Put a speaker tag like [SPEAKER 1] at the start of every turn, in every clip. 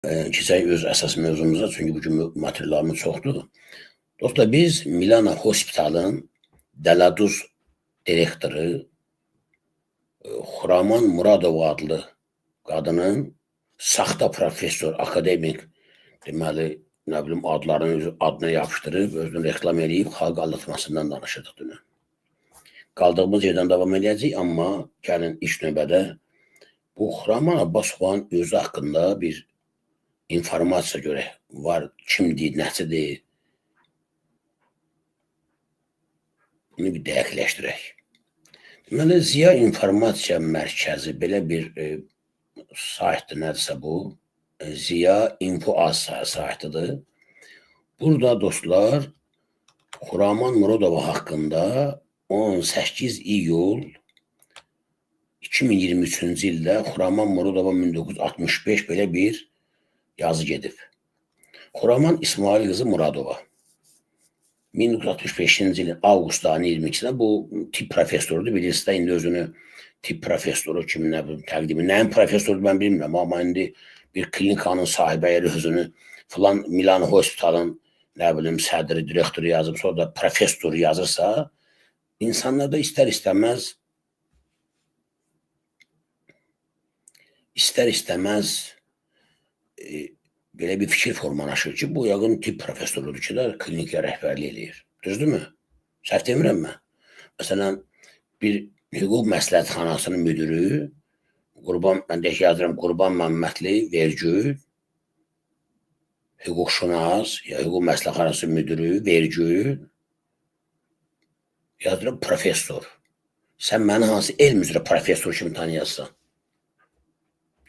[SPEAKER 1] Keçək öz əsas mövzumuza, çünki bugün materiallarımız çoxdur. Dostlar, biz Milana Hospitalın Dəladuz direktoru Xuraman Muradova adlı qadının saxta professor, akademik, deməli, nə bilim, adını yapışdırıb, özünü reklam edib, xalq aldatmasından danışırdıq dünən. Qaldığımız yerdən davam edəcəyik, amma gəlin ilk növbədə bu Xuraman Abbasovanın özü haqqında bir informasiya görə var, kimdir, nəçidir, bunu bir dəqiqləşdirək. Deməli, Ziya İnformasiya Mərkəzi belə bir saytdır, nədirsə bu, Ziya Info.az saytıdır. Burada dostlar, Xuraman Muradova haqqında 18 iyul 2023-cü ildə Xuraman Muradova 1965 belə bir yazı gedib. Xuraman İsmail qızı Muradova 1965-ci ilin avqust ayının 22-də bu tip professorudur. Bilirsiniz də, indi özünü tip professoru kimi, nə bilim, təqdimi, nəyin professorudur mən bilmirəm, amma indi bir klinikanın sahibəyi özünü filan Milano Hospitalın, nə bilim, sədri, direktoru yazıb, sonra da professoru yazırsa, insanlarda istər-istəməz belə bir fikir formalaşır ki, bu yəqin tip professorudur ki, də klinikə rəhbərlik eləyir. Düzdürmü? Səhv demirəm mən. Məsələn, bir hüquq məsləhətxanasının müdürü, mən deyək yazıram, Qurban Məmmədli vergü, hüquqşünas, ya hüquq məsləhətxanası müdürü, vergü, yazıram professor. Sən məni hansı elm üzrə professor kimi tanıyasın?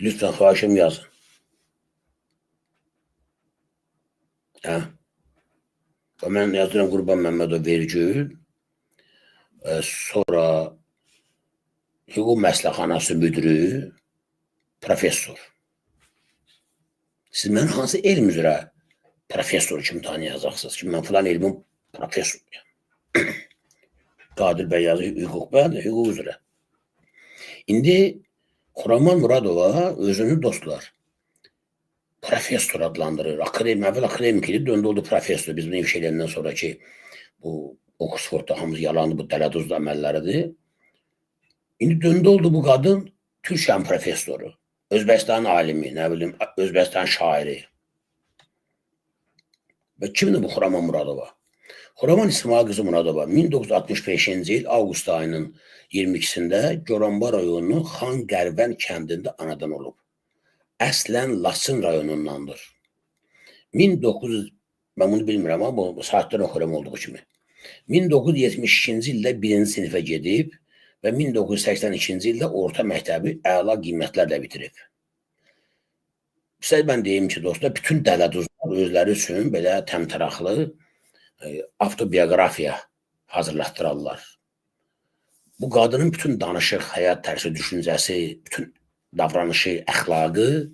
[SPEAKER 1] Lütfen xahişim yazın. Mən yazıram Qurban Məmmədov vergü, sonra hüquq məsləhətxanası müdürü, professor. Siz mən hansı elm üzrə professor kimi tanıyacaqsınız ki, mən filan elmin professoruyam. Qadir bəy yazır, hüquq üzrə. İndi Xuraman Muradova özünü dostlar professor adlandırır. Əvvəl akademik idi, döndü oldu professor. Biz bunu ifşa edəndən sonra ki, bu Oxfordda hamımız yalandı, bu Dəladuzda əməlləridir. İndi döndü oldu bu qadın Türkiyənin professoru, Özbəkistan alimi, nə bilim, Özbəkistan şairi. Və kimdir bu Xuraman Muradova? Xuraman İsmail qızı Muradova 1965-ci il avqust ayının 22-sində Goranba rayonunun Xan Qərvən kəndində anadan olub. Əslən Laçın rayonundandır. Mən bunu bilmirəm, amma bu saatdən oxuram olduğu kimi. 1972-ci ildə 1-ci sinifə gedib və 1982-ci ildə orta məktəbi əla qiymətlərlə bitirib. Sizə mən deyim ki, dostlar, bütün Dəladuzlar özləri üçün belə təmtəraqlı avtobiografiya hazırlatdırarlar. Bu qadının bütün danışıq, həyat tərzi, düşüncəsi, bütün davranışı, əxlaqı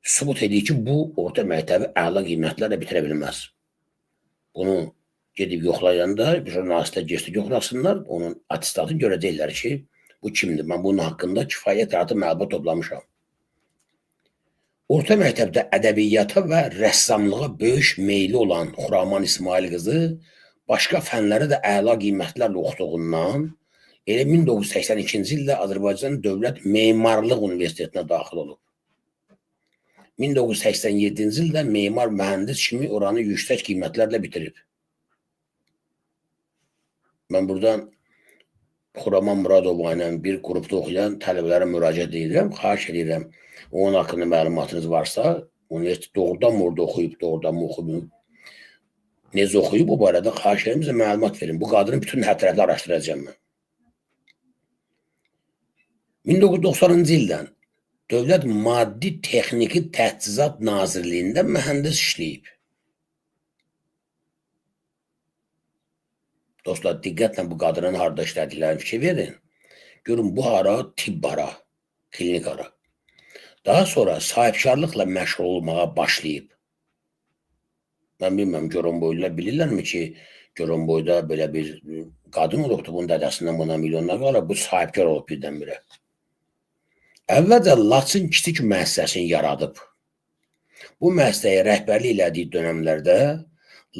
[SPEAKER 1] sübut edir ki, bu orta məktəbi əla qiymətlərlə bitirə bilməz. Bunu gedib yoxlayanda, jurnalistlər geçdi yoxlasınlar, onun atestatını görəcəklər ki, bu kimdir? Mən bunun haqqında kifayət artıq məlumat toplamışam. Orta məktəbdə ədəbiyyata və rəssamlığa böyük meyli olan Xuraman İsmail qızı başqa fənləri də əla qiymətlərlə oxuduğundan elə 1982-ci ildə Azərbaycan Dövlət Memarlıq Universitetinə daxil olub. 1987-ci ildə memar mühəndis kimi oranı yüksək qiymətlərlə bitirib. Mən buradan Xuraman Muradova ilə bir qrupda oxuyan tələbələrə müraciət edirəm, xahiş edirəm. Onun haqqında məlumatınız varsa, universitet doğrudan mı orada oxuyub, doğrudan mı oxuyub, necə oxuyub, bu barədə xahiş edirəm, bizə məlumat verin. Bu qadının bütün hətrətlə araşdıracağım mən. 1990-cı ildən Dövlət Maddi Texniki Təchizat Nazirliyində mühəndis işləyib. Dostlar, diqqətlə bu qadının harada işlədiklərini fikir verin. Görün, bu ara tibb ara, klinik ara. Daha sonra sahibkarlıqla məşğul olmağa başlayıb. Mən bilməm, Goranboylular bilirlərmi ki, Goranboyda belə bir qadın olubdur, bunun dədəsindən buna milyonlar qalır, bu sahibkar olub birdən-birə. Əvvəlcə Laçın kiçik müəssisəsini yaradıb. Bu müəssisəyə rəhbərlik elədiyi dönəmlərdə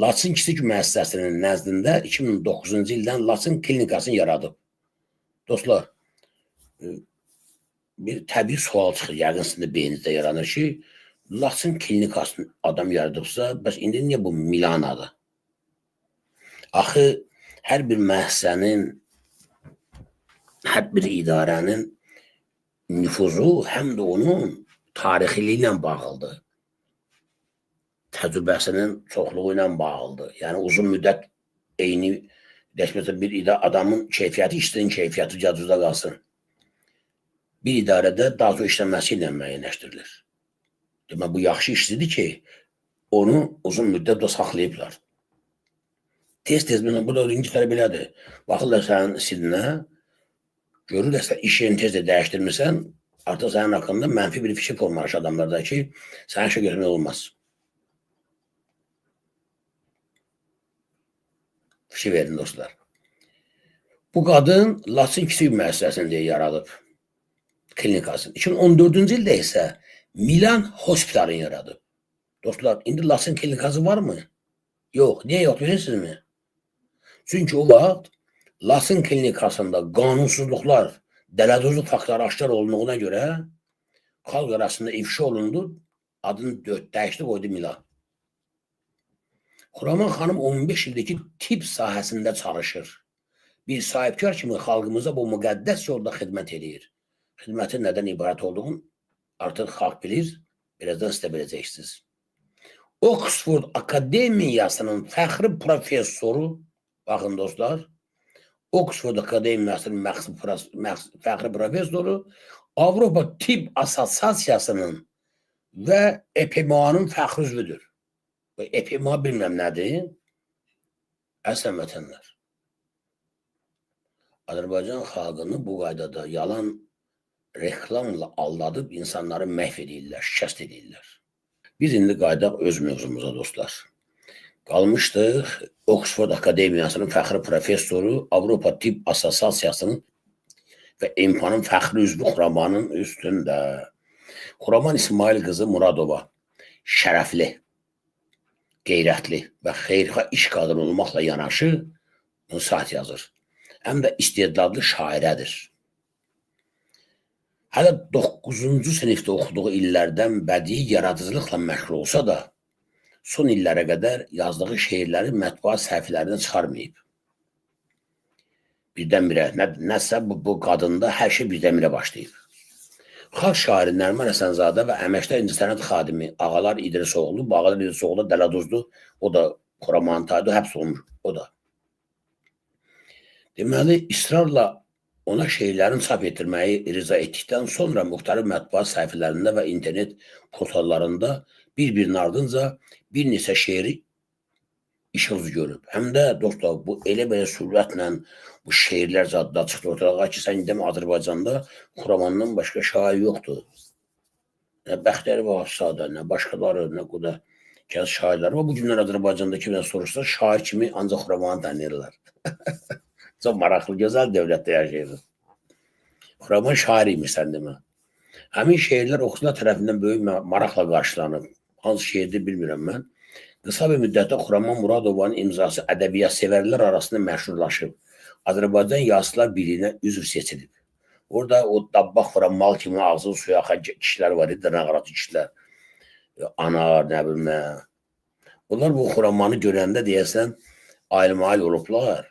[SPEAKER 1] Laçın Kiçik müəssisəsinin nəzdində 2009-cu ildən Laçın klinikasını yaradıb. Dostlar, bir təbii sual çıxır, yəqin sizin də beyninizdə yaranır ki, Laçın klinikasını adam yaradıbsa, bəs indi niyə bu Milanadır? Axı, hər bir müəssisənin, hər bir idarənin nüfuzu həm də onun tarixiliyi ilə bağlıdır. Təcrübəsinin çoxluğu ilə bağlıdır. Yəni, uzun müddət eyni, bir adamın keyfiyyəti, işçinin keyfiyyəti cədvüzdə qalsın. Bir idarədə daha çox işləməsi ilə müəyyənləşdirilir. Demək, bu yaxşı işçidir ki, onu uzun müddət saxlayıblar. Tez-tez, bu da İngiltərə belədir. Baxırlar sənin sidinə, görürlər sən iş yerini tez-tez dəyişdirmirsən, artıq sənin haqqında mənfi bir fikir formalaşır adamlarda ki, sənin işə götürmək olmaz. Fikir verin, dostlar. Bu qadın Laçın Kiçik müəssisəsində yaradıb klinikasını. 2014-cü ildə isə Milan hospitalını yaradıb. Dostlar, indi Laçın klinikası var mı? Yox. Niyə yox, bilirsiniz? Çünki o vaxt Laçın klinikasında qanunsuzluqlar, dələduzluq faktları aşkar olunduğuna görə xalq arasında ifşa olundu, adını dəyişdi, qoydu Milan. Xuraman xanım 15 ildəki tibb sahəsində çalışır. Bir sahibkar kimi xalqımıza bu müqəddəs yolda xidmət edir. Xidmətin nədən ibarət olduğunu artıq xalq bilir, birazdan siz də biləcəksiniz. Oxford Akademiyasının fəxri professoru, baxın dostlar, Oxford Akademiyasının fəxri professoru, Avropa Tibb Assosiasiyasının və EPMA-nın fəxri üzvüdür. EPMA bilməm nədir? Əslən vətənlər. Azərbaycan xalqını bu qaydada yalan reklamla aldadıb insanları məhv edirlər, şikəst edirlər. Biz indi qaydaq öz mövzumuza, dostlar. Qalmışdıq Oxford Akademiyasının fəxri professoru, Avropa Tibb Assosiasiyasının və EMPA-nın fəxri üzvü Xuramanın üstündə. Xuraman İsmail qızı Muradova şərəfli, qeyrətli və xeyirxah iş qadını olmaqla yanaşı saat yazır. Həm də istedadlı şairədir. Hələ 9-cu sinifdə oxuduğu illərdən bədii yaradıcılıqla məşğul olsa da, son illərə qədər yazdığı şeirləri mətbuat səhifələrindən çıxarmayıb. Birdən-birə, nəsə bu qadında hər şey birdən-birə başlayıb. Xalq şairi Nərman Həsənzadə və əməkdar incəsənət xadimi Ağalar İdrisoğlu, Ağalar İdrisoğlu dələduzdu, o da Xuramanın taydı, həbs olunmuş, o da. Deməli, israrla ona şeirlərin çap etdirməyi rica etdikdən sonra müxtəlif mətbuat səhifələrində və internet portallarında bir-birinin ardınca bir neçə şeiri işıq görüb. Həm də, dostlar, bu elə-belə sürətlə bu şeirlər zadda çıxdı ortalığa ki, sən demə Azərbaycanda Xuramandan başqa şair yoxdur. Nə Bəxtiyar Vahabzadə, nə başqaları, nə qədər kəs şairlər var. Bu günlər Azərbaycanda kimdən soruşsa, şair kimi ancaq Xuramanı tanıyırlar. Çox maraqlı, gözəl dövlətdə yaşayırıq. Xuraman şair imiş, sən demə. Həmin şeirlər oxucular tərəfindən böyük maraqla qarşılanıb. Hansı şeirdir bilmirəm mən. Qısa bir müddətdə Xuraman Muradovanın imzası ədəbiyyat sevərlər arasında məşhurlaşıb. Azərbaycan Yazıçılar Birliyinə üzv seçilib. Orada o dabbaq vuran mal kimi ağzını suya axan kişilər var idi, nağratı kişilər. Anar, nə bilmə. Onlar bu Xuramanı görəndə deyəsən ayrı-ayrı olublar.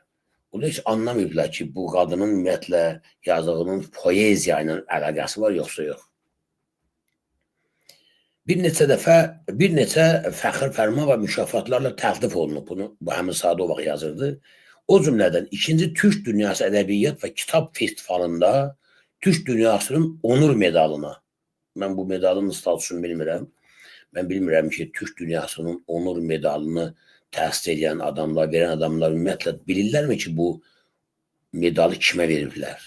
[SPEAKER 1] Onu heç anlamayıblar ki, bu qadının ümumiyyətlə yazdığının poeziya ilə əlaqəsi var, yoxsa yox. Bir neçə fəxr fərma və mükafatlarla təltif olunub. Bunu həmin sadə o vaxt yazırdı. O cümlədən 2-ci Türk Dünyası Ədəbiyyat və Kitab Festivalında Türk Dünyasının onur medalına, mən bu medalın statusunu bilmirəm, mən bilmirəm ki, Türk Dünyasının onur medalını təsis edən adamlar, verən adamlar ümumiyyətlə bilirlərmi ki, bu medalı kimə veriblər?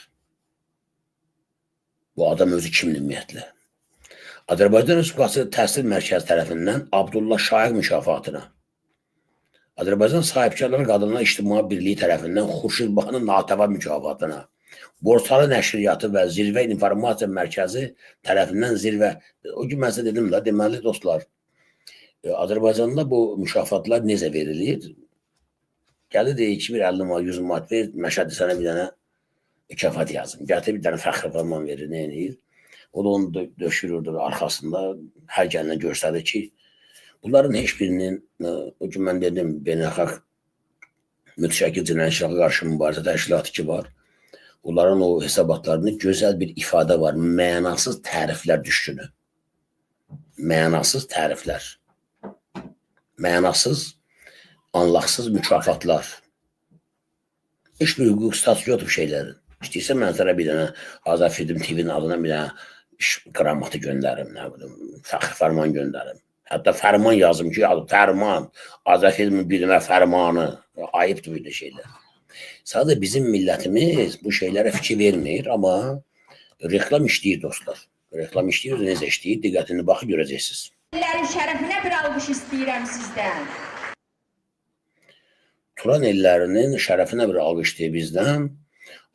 [SPEAKER 1] Bu adam özü kimdir ümumiyyətlə? Azərbaycan Respublikası Təhsil Mərkəzi tərəfindən Abdullah Şaiq mükafatına, Azərbaycan Sahibkarlar Qadınlar İctimai Birliyi tərəfindən Xurşid Baxının Natəva mükafatına, Borsalı Nəşriyyatı və Zirvə İnformasiya Mərkəzi tərəfindən zirvə, o gün mən sizə dedim də, deməli dostlar, Azərbaycanda bu mükafatlar necə verilir? Gəlir deyir ki, bir 50 manat, 100 manat ver, Məşədi sənə bir dənə mükafat yazım. Gətir bir dənə fəxri fərman verir, nə eləyir? O da onu döşürürdür arxasında, hər gəlinə göstərir ki, bunların heç birinin, o gün mən dedim, beynəlxalq mütəşəkkil cinayətçilərə qarşı mübarizə təşkilatı ki var, onların o hesabatlarında gözəl bir ifadə var, mənasız təriflər düşkünü. Mənasız təriflər. Mənasız, anlaqsız mükafatlar. Heç bir hüquq statüsü yoxdur bu şeylərin. İstəyirsə mən sənə bir dənə Azad Film TV-nin adına bir dənə qramatı göndərim, nə bilim, fəxri fərman göndərim. Hətta fərman yazım ki, fərman, Azad Filmin bilimə fərmanı, ayıbdır böyle şeylər. Sadəcə bizim millətimiz bu şeylərə fikir vermir, amma reklam işləyir dostlar. Reklam işləyir, necə işləyir, diqqətini baxı görəcəksiniz.
[SPEAKER 2] Ellərin şərəfinə bir alqış istəyirəm sizdən.
[SPEAKER 1] Turan ellərinin şərəfinə bir alqış istəyir bizdən.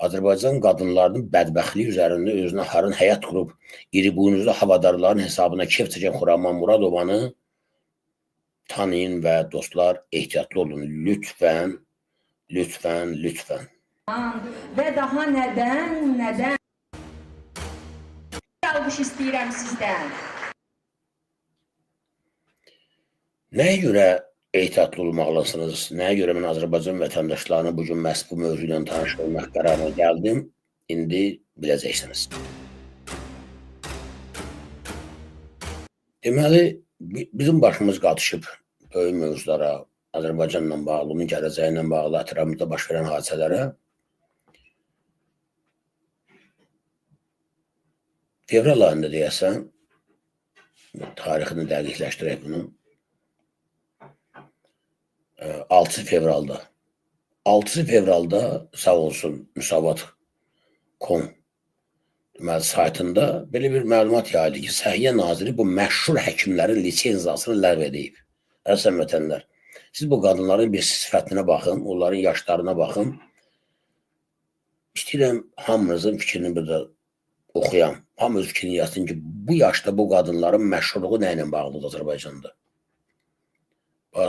[SPEAKER 1] Azərbaycan qadınlarının bədbəxtliyi üzərində özünə harın həyat qurub, iri buynuzlu havadarların hesabına kef çəkən Xuraman Muradovanı tanıyın və dostlar ehtiyatlı olun. Lütfən, lütfən, lütfən.
[SPEAKER 2] Və daha nədən? Bir alqış istəyirəm sizdən.
[SPEAKER 1] Nəyə görə ehtiyatlı olmalısınız? Nəyə görə mən Azərbaycan vətəndaşlarına bugün məhz bu mövzu ilə tanış olmaq qərarına gəldim? İndi biləcəksiniz. Deməli, bizim başımız qatışıb böyük mövzulara, Azərbaycanla bağlı, onun gələcəyi ilə bağlı, ətrafımızda baş verən hadisələrə. Fevral ayında deyəsən, tarixini dəqiqləşdirək bunun. 6 fevralda sağ olsun Müsavat.com deməli saytında belə bir məlumat yayıldı ki, Səhiyyə Naziri bu məşhur həkimlərin lisenziyasını ləğv edib. Əziz vətəndaşlar, siz bu qadınların bir sifətinə baxın, onların yaşlarına baxın. İstəyirəm hamınızın fikrini burada oxuyam. Hamınız fikrini yazsın ki, bu yaşda bu qadınların məşhurluğu nə ilə bağlıdır Azərbaycanda?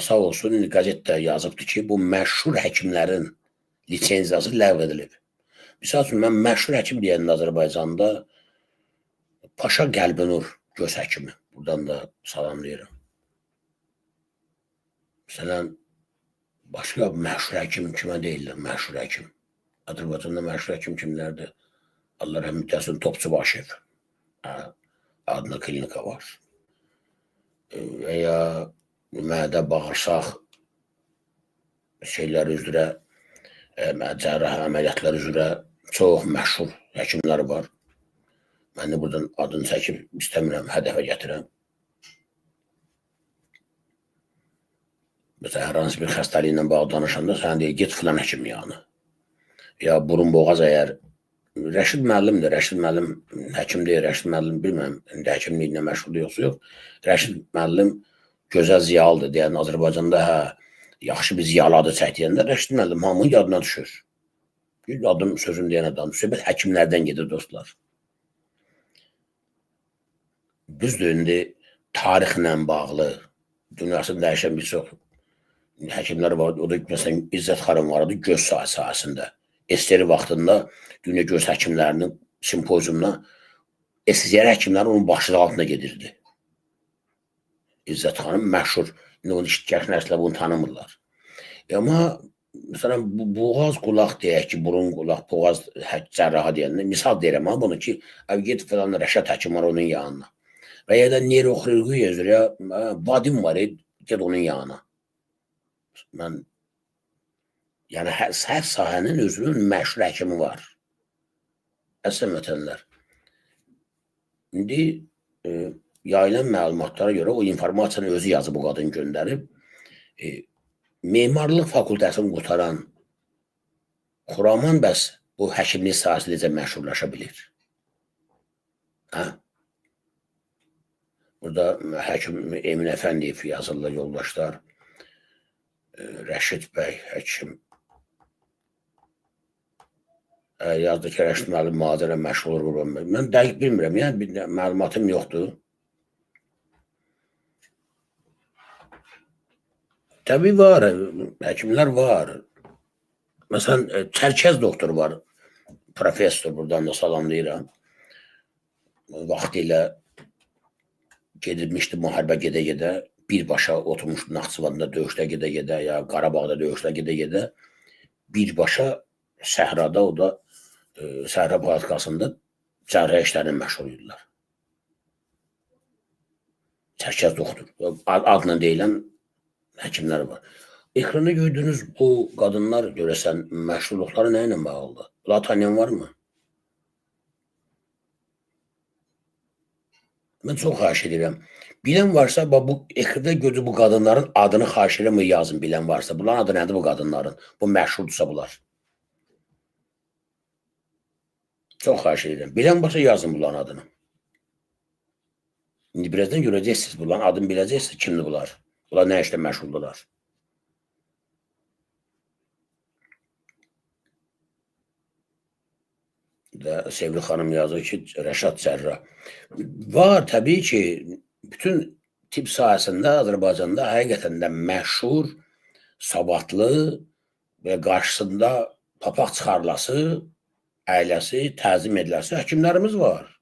[SPEAKER 1] Sağ olsun, indi qəzetdə yazıbdır ki, bu məşhur həkimlərin lisenziyası ləğv edilib. Misal üçün, mən məşhur həkim deyəndə Azərbaycanda Paşa Qəlbinur göz həkimi, buradan da salamlayıram. Məsələn, başqa məşhur həkim kimə deyirlər, məşhur həkim. Azərbaycanda məşhur həkim kimlərdir? Allah rəhmət eləsin, Topçubaşev adına klinika var. Və ya mədə, bağırsaq şeyləri üzrə, cərrahi əməliyyatlar üzrə çox məşhur həkimlər var. Mən də buradan adını çəkib istəmirəm, hədəfə gətirəm. Məsələn, hər hansı bir xəstəliklə bağlı danışanda sən deyir, get filan həkim yanı. Ya burun boğaz əgər Rəşid müəllimdir, Rəşid müəllim həkim deyir, Rəşid müəllim bilməm, indi həkimliklə məşğul yoxsa yox. Rəşid müəllim gözəl ziyalıdır deyən Azərbaycanda yaxşı bir ziyalı adı çək deyəndə Rəşid müəllim hamının yadına düşür. Adım sözüm deyən adam, söhbət həkimlərdən gedir dostlar. Düzdür, indi tarixlə bağlı, dünyasını dəyişən bir çox həkimlər var. O da məsələn İzzət xanım var idi göz sahəsində. Esteri vaxtında dünya göz həkimlərinin simpoziyumuna SSR həkimləri onun başlığı altında gedirdi. İzzət xanım məşhur. İndi onu iştirak nəslə bunu tanımırlar. Amma məsələn, boğaz qulaq deyək ki, burun qulaq, boğaz cərraha deyəndə misal deyirəm ama bunu ki, get falan Rəşad həkim var onun yanına. Və ya da neyroxirurgiya üzrə Vadim var, get onun yanına. Mən yəni hər sahənin özünün məşhur həkimi var. Əslən vətənlər. İndi yayılan məlumatlara görə o informasiyanı özü yazıb bu qadın göndərib. Memarlıq fakültəsini qutaran Xuraman bəs bu həkimlik sahəsi necə məşhurlaşa bilir? Burada həkim Emin Əfəndiyev yazırlar yoldaşlar. Rəşid bəy həkim. Yazdı ki, Rəşid müəllim mühazirə məşğul olur. Mən dəqiq bilmirəm, yəni məlumatım yoxdur. Tabii var, həkimlər var. Məsələn, Çərkəz doktor var, professor, buradan da salamlayıram. Vaxtilə gedilmişdi müharibə gedə-gedə, birbaşa oturmuşdu Naxçıvanda döyüşdə gedə-gedə, ya Qarabağda döyüşdə gedə-gedə, birbaşa səhrada, o da səhra politikasında cərrah işlərini məşğul idilər. Çərkəz doktor, adla deyilən həkimlər var. Ekrana gördüyünüz bu qadınlar görəsən məşğulluqları nə ilə bağlıdır? Bunları tanıyan varmı? Mən çox xahiş edirəm. Bilən varsa, bu ekranda gördüyü bu qadınların adını xahiş edirəm yazın, bilən varsa. Bunların adı nədir bu qadınların? Bu məşhurdursa bunlar. Çox xahiş edirəm. Bilən varsa yazın bunların adını. İndi birazdan görəcəksiniz, bunların adını biləcəksiniz, kimdir bunlar? Bunlar nə işlə məşğuldurlar? Sevgili xanım yazır ki, Rəşad Cərrah. Var, təbii ki, bütün tibb sahəsində Azərbaycanda həqiqətən də məşhur, savadlı və qarşısında papaq çıxarılası, əyləsi, təzim ediləsi həkimlərimiz var.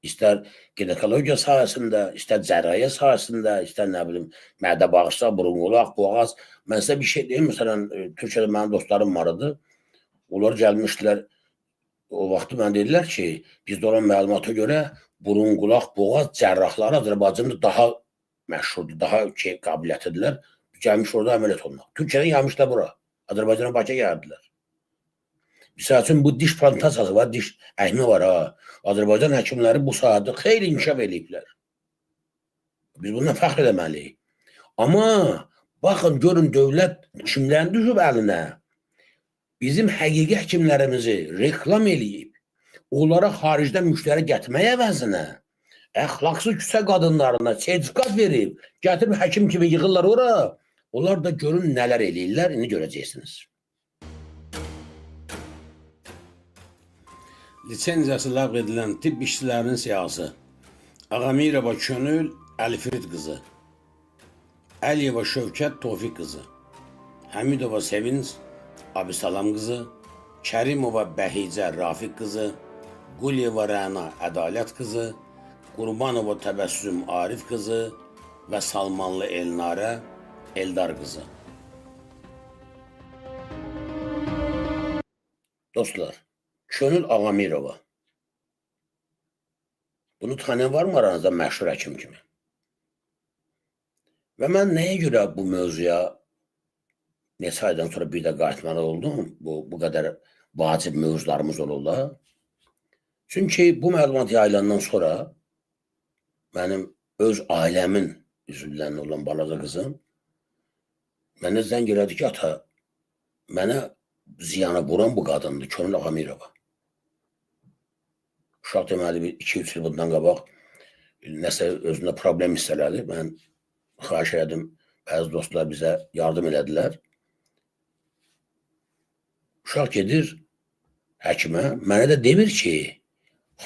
[SPEAKER 1] İstər ginekologiya sahəsində, istər cərrahiyyə sahəsində, istər nə bilim, mədə bağırsaq, burunqulaq, boğaz. Mən sizə bir şey deyim, məsələn, Türkiyədə mənim dostlarım var idi. Onlar gəlmişdilər, o vaxtı mən dedilər ki, bizdə olan məlumata görə burunqulaq, boğaz cərrahları Azərbaycanda daha məşhurdur, daha qabiliyyətlidirlər. Gəlmiş orada əməliyyat olmaq. Türkiyədən gəlmişlər bura. Azərbaycana Bakıya gəldilər. Misal üçün, bu diş plantasiyası var, diş əhmi var ha. Azərbaycan həkimləri bu sahədə xeyli inkişaf ediblər. Biz bundan fəxr edəməliyik. Amma baxın, görün, dövlət kimlərin düşüb əlinə? Bizim həqiqi həkimlərimizi reklam eləyib, onlara xaricdən müştəri gətirmək əvəzinə, əxlaqsız küçə qadınlarına sertifikat verib, gətirib həkim kimi yığırlar ora, onlar da görün nələr eləyirlər, indi görəcəksiniz. Lisenziyası ləğv edilən tibb işçilərinin siyahısı: Ağamirova Könül Əlifrid qızı, Əliyeva Şövkət Tofiq qızı, Həmidova Sevinç Abisalam qızı, Kərimova Bəhicə Rafiq qızı, Quliyeva Rəna Ədalət qızı, Qurbanova Təbəssüm Arif qızı və Salmanlı Elnarə Eldar qızı. Dostlar, Könül Ağamirova. Bunu tanıyan var mı aranızda məşhur həkim kimi? Və mən nəyə görə bu mövzuya neçə aydan sonra bir də qayıtmalı oldum? Bu qədər vacib mövzularımız olurlar. Çünki bu məlumat yayılandan sonra mənim öz ailəmin üzvlərindən olan balaca qızım mənə zəng elədi ki, ata, mənə ziyanı vuran bu qadındır, Könül Ağamirova. Uşaq deməli 2-3 il bundan qabaq nəsə özündə problem hiss elədi. Mən xahiş elədim, bəzi dostlar bizə yardım elədilər. Uşaq gedir həkimə, mənə də demir ki,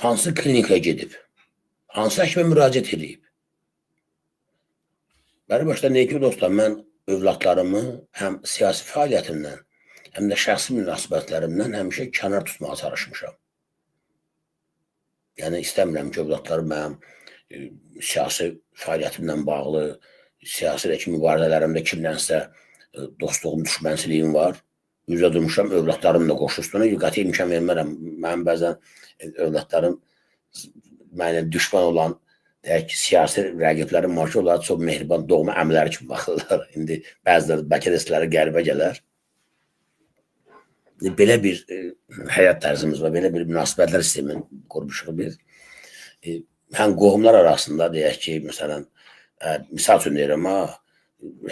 [SPEAKER 1] hansı klinikaya gedib, hansı həkimə müraciət edib. Bəli başda deyək ki, dostlar, mən övladlarımı həm siyasi fəaliyyətimdən, həm də şəxsi münasibətlərimdən həmişə kənar tutmağa çalışmışam. Yəni, istəmirəm ki, övladlarım mənim siyasi fəaliyyətimdən bağlı, siyasi mübarizələrimdə kimlənsə dostluğum, düşmənçiliyim var. Üzə durmuşam, övladlarım da qoşusuna, qəti imkan vermərəm. Mənim bəzən övladlarım mənə düşman olan, deyək ki, siyasi rəqiblərim var ki, onlara çox mehriban doğma əmləri kimi baxırlar. İndi bəziləri bəlkə də sizlərə qəribə gələr. Belə bir həyat tərzimiz var, belə bir münasibətlər sistemin qurmuşuq biz. Həm qohumlar arasında deyək ki, məsələn, misal üçün deyirəm,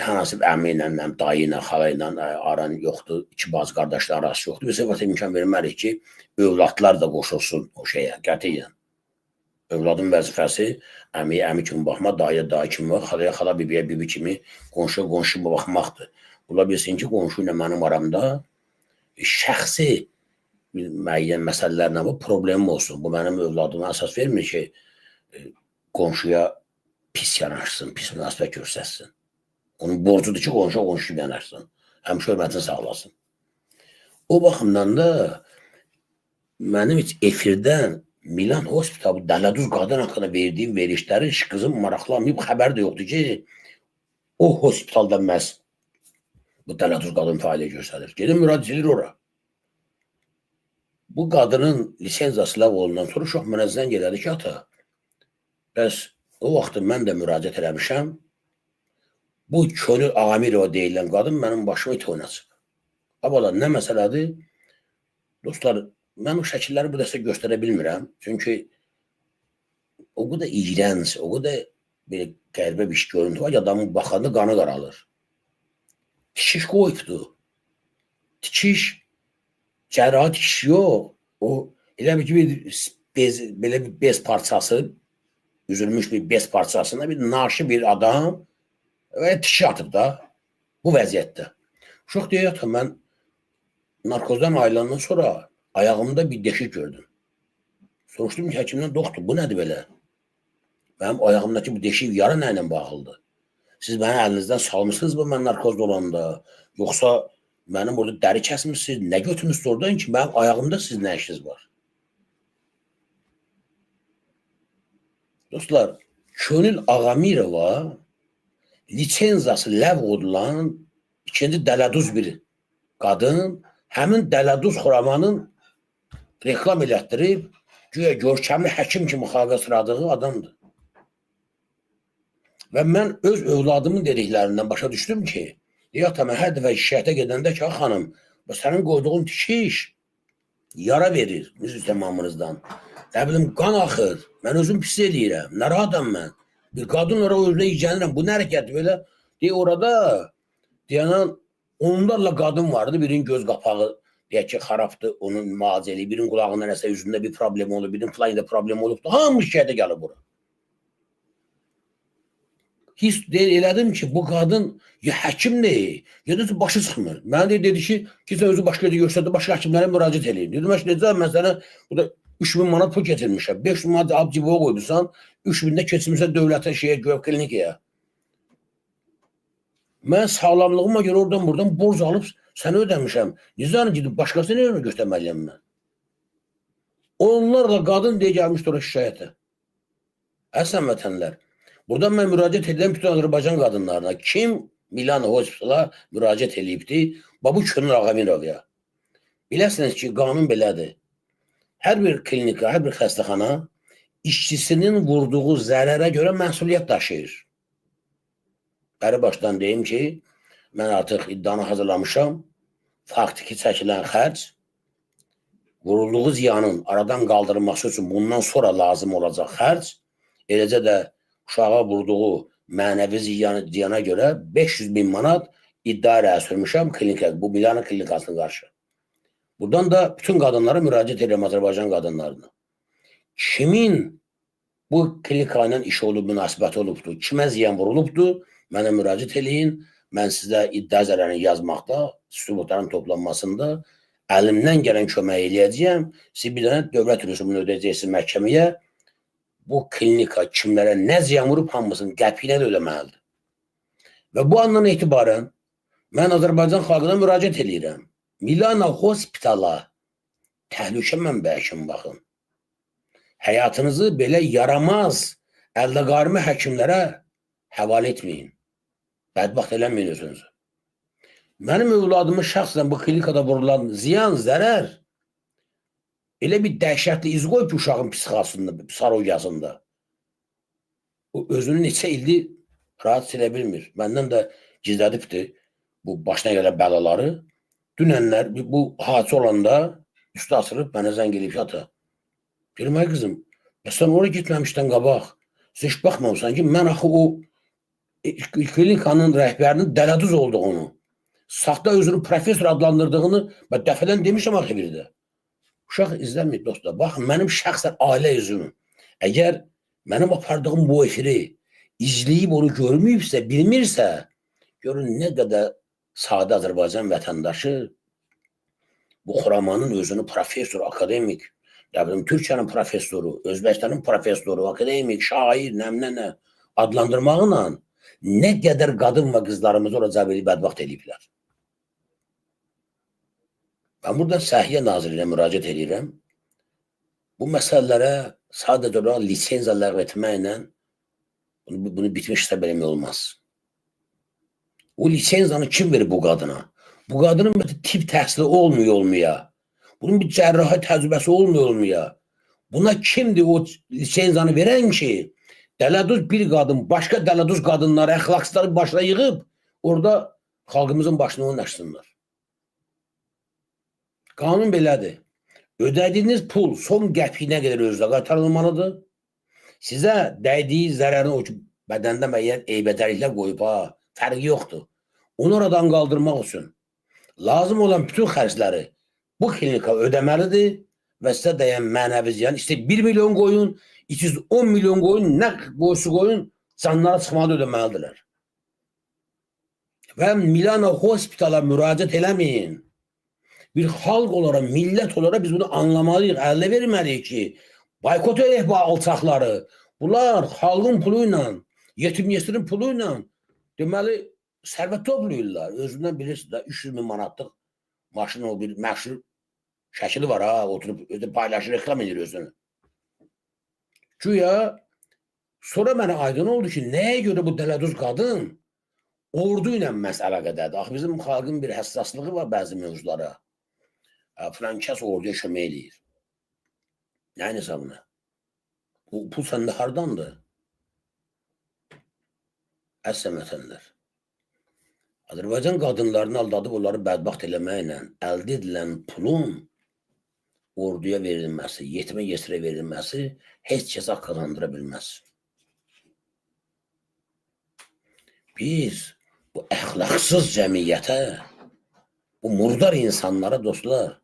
[SPEAKER 1] hansı əmi ilə, dayı ilə, xala ilə aran yoxdur, iki bacı qardaşlar arası yoxdur. Biz evətə imkan verməliyik ki, övladlar da qoşulsun o şeyə, qətiyyən. Övladın vəzifəsi əmi kimi baxma, dayı kimi bax, xalaya xala, bibiyə bibi kimi, qonşuya qonşu baxmaqdır. Bunlar bilsin ki, qonşu ilə mənim aramda şəxsi müəyyən məsələlərlə bu problemim olsun. Bu mənim övladıma əsas vermir ki, qonşuya pis yanaşsın, pis münasibət göstərsin. Onun borcudur ki, qonşu yanarsan. Həmişə hörmətini sağlasın. O baxımdan da mənim heç efirdən Milan Hospital dələduz qadın haqqında verdiyim verişləri heç qızım maraqlanmayıb, xəbər də yoxdur ki, o hospitalda məhz bu dələduz qadın fəaliyyət göstərir. Gedin müraciət edir ora. Bu qadının lisenziyası ləğv olundan sonra uşaq mənə zəng elədi ki, ata, bəs o vaxt mən də müraciət eləmişəm, bu Könül Ağamirova deyilən qadın mənim başıma it oynasıb. Abala, nə məsələdir? Dostlar, mən o şəkilləri bu dəstə göstərə bilmirəm. Çünki o qədər iğrənc, o qədər belə qəribə bir görüntü var ki, adamın baxanda qanı qaralır. Tikiş qoyubdur. Tikiş, cərrahi tikiş yox. O, elə bir belə bir bez parçası, üzülmüş bir bez parçasına bir naşı bir adam və tikiş atıb da bu vəziyyətdə. Uşaq deyək ata, mən narkozdan ayrılandan sonra ayağımda bir deşik gördüm. Soruşdum ki, həkimdən, doktor, bu nədir belə? Mənim ayağımdakı bu deşik yara nə ilə bağlıdır? Siz məni əlinizdən salmışsınız bu, mən narkozda olanda? Yoxsa mənim orada dəri kəsmişsiniz, nə götürmüşsünüz oradan ki, mənim ayağımda siz nə işiniz var? Dostlar, Könül Ağamirova lisenziyası ləğv olunan ikinci dələduz bir qadın, həmin dələduz xuramanın reklam elətdirib, güya görkəmli həkim kimi xalqa sıradığı adamdır. Və mən öz övladımın dediklərindən başa düşdüm ki, deyək, mən hər dəfə şikayətə gedəndə ki, xanım, sənin qoyduğun tikiş yara verir müzü tamamınızdan. Nə bilim, qan axır, mən özüm pis eləyirəm, narahatam mən. Bir qadın oraya özünə yiyəcənirəm, bu nə hərəkətdir belə? Deyək, orada deyənən onlarla qadın vardı, birinin göz qapağı deyək ki, xarabdır, onun müalicəli, birinin qulağında nəsə üzündə bir problem olub, birinin filayında problem olubdur, hamı şikayətə gəlib bura. Hiss elədim ki, bu qadın ya həkim deyil, ya da başı çıxmır. Mənə dedi ki, sən özü başqa yerdə göstərdi, başqa həkimlərə müraciət edin. Dedim, necə, mən sənə burada 3000 manat pul getirmişəm, 500 manat abcibaya qoydusan, 3000-də keçirmişsən dövlətə, göv klinikaya. Mən sağlamlığıma görə oradan-buradan borc alıb sənə ödəmişəm. Necə gidib başqasına nə göstərməliyəm mən? Onlarla qadın deyə gəlmişdir o şikayətə. Əslən vətənlər, buradan mən müraciət edən bütün Azərbaycan qadınlarına, kim Milano Hospitala müraciət edibdi, bu Könül Ağamirovaya. Biləsiniz ki, qanun belədir. Hər bir klinika, hər bir xəstəxana işçisinin vurduğu zərərə görə məsuliyyət daşıyır. Bəri başdan deyim ki, mən artıq iddianı hazırlamışam. Faktiki çəkilən xərc, vurulduğu ziyanın aradan qaldırılması üçün bundan sonra lazım olacaq xərc, eləcə də uşağa vurduğu mənəvi ziyana görə 500.000 manat iddia sürmüşəm klinikaya, bu Milano klinikasına qarşı. Buradan da bütün qadınlara müraciət edirəm, Azərbaycan qadınlarına. Kimin bu klinika ilə iş olub, münasibəti olubdur, kimə ziyan vurulubdur, mənə müraciət eləyin. Mən sizə iddia zərərini yazmaqda, sübutların toplanmasında əlimdən gələn kömək eləyəcəyəm. Siz bir dənə dövlət rüsumunu ödəyəcəksiniz məhkəməyə. Bu klinika kimlərə nə ziyan vurub, hamısını qəpiylə də ödəməlidir. Və bu andan etibarən mən Azərbaycan xalqına müraciət edirəm. Milano Hospitala təhlükə mənbəyi kimi baxın. Həyatınızı belə yaramaz, əldə-qarmı həkimlərə həvalə etməyin. Bədbaxt eləməyin özünüzü. Mənim övladımın şəxsən bu klinikada vurulan ziyan, zərər elə bir dəhşətli iz qoyub ki, uşağın psixologiyasında, psixologiyasında. O özünü neçə ildir rahat silə bilmir. Məndən də gizlədibdir bu başına gələn bəlaları. Dünənlər bu hadisə olanda üstü asılıb mənə zəng eləyib ki, ata. Deyirəm, ay qızım, sən oraya gitməmişdən qabaq, siz heç baxmamısan ki, mən axı o klinikanın rəhbərinin dələduz olduğunu, saxta özünü profesor adlandırdığını mən dəfədən demişəm axı bir də. Uşaq izləməyib dostlar. Baxın, mənim şəxsən ailə üzüm. Əgər mənim apardığım bu efiri izləyib onu görməyibsə, bilmirsə, görün nə qədər sadə Azərbaycan vətəndaşı bu xuramanın özünü profesor, akademik, Türkiyənin profesoru, Özbəkistanın profesoru, akademik, şair, nə adlandırmaqla Nə qədər qadın və qızlarımızı ora cəbr edib bədbəxt ediblər. Mən burada Səhiyyə Nazirliyinə müraciət edirəm. Bu məsələlərə sadəcə olaraq lisenziya ləğv etməklə bunu bitmiş hesab eləmək olmaz. O lisenziyanı kim verir bu qadına? Bu qadının tip təhsili olmuyor. Bunun bir cərrahi təcrübəsi olmuyor. Buna kimdir o lisenziyanı verən ki, dələduz bir qadın, başqa dələduz qadınları, əxlaqsızları başına yığıb, orada xalqımızın başına onu açsınlar. Qanun belədir. Ödədiyiniz pul son qəpiyinə qədər özünə qaytarılmalıdır. Sizə dəydiyi zərərini o ki, bədəndə müəyyən eybəcərliklər qoyub, fərqi yoxdur. Onu oradan qaldırmaq üçün lazım olan bütün xərcləri bu klinika ödəməlidir və sizə dəyən mənəvi ziyan, işte 1 milyon qoyun, 210 milyon qoyun, nə qoysu qoyun, canlara çıxmalı ödəməlidirlər. Və Milano Hospitala müraciət eləməyin. Bir xalq olaraq, millət olaraq biz bunu anlamalıyıq, əldə verməliyik ki, boykot edək bu alçaqları. Bunlar xalqın pulu ilə, yetim-yesirin pulu ilə deməli, sərvət toplayırlar. Özündən bilirsiniz də 300 min manatlıq maşın o bir məşhur şəkili var, oturub paylaşır, reklam edir özünü. Güya, sonra mənə aydın oldu ki, nəyə görə bu dələduz qadın ordu ilə məsələ qədədir. Axı, bizim xalqın bir həssaslığı var bəzi mövzulara. Filan kəs orduya kömək eləyir. Nəyin hesabına? Bu pul səndə hardandır? Əslən vətənlər. Azərbaycan qadınlarını aldadıb onları bədbəxt eləməklə əldə edilən pulun orduya verilməsi, yetimə yesirə verilməsi heç kəsə qazandıra bilməz. Biz bu əxlaqsız cəmiyyətə, bu murdar insanlara dostlar,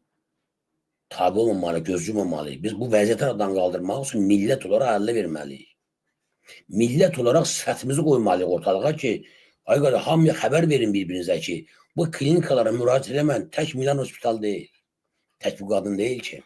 [SPEAKER 1] tabi olmamalı, gözcü olmalıyıq. Biz bu vəziyyətə aradan qaldırmaq üçün millət olaraq əllə verməliyik. Millət olaraq sifətimizi qoymalıyıq ortalığa ki, ay qardaş, hamıya xəbər verin bir-birinizə ki, bu klinikalara müraciət eləmən tək Milan Hospital deyil. Tək bu qadın deyil ki.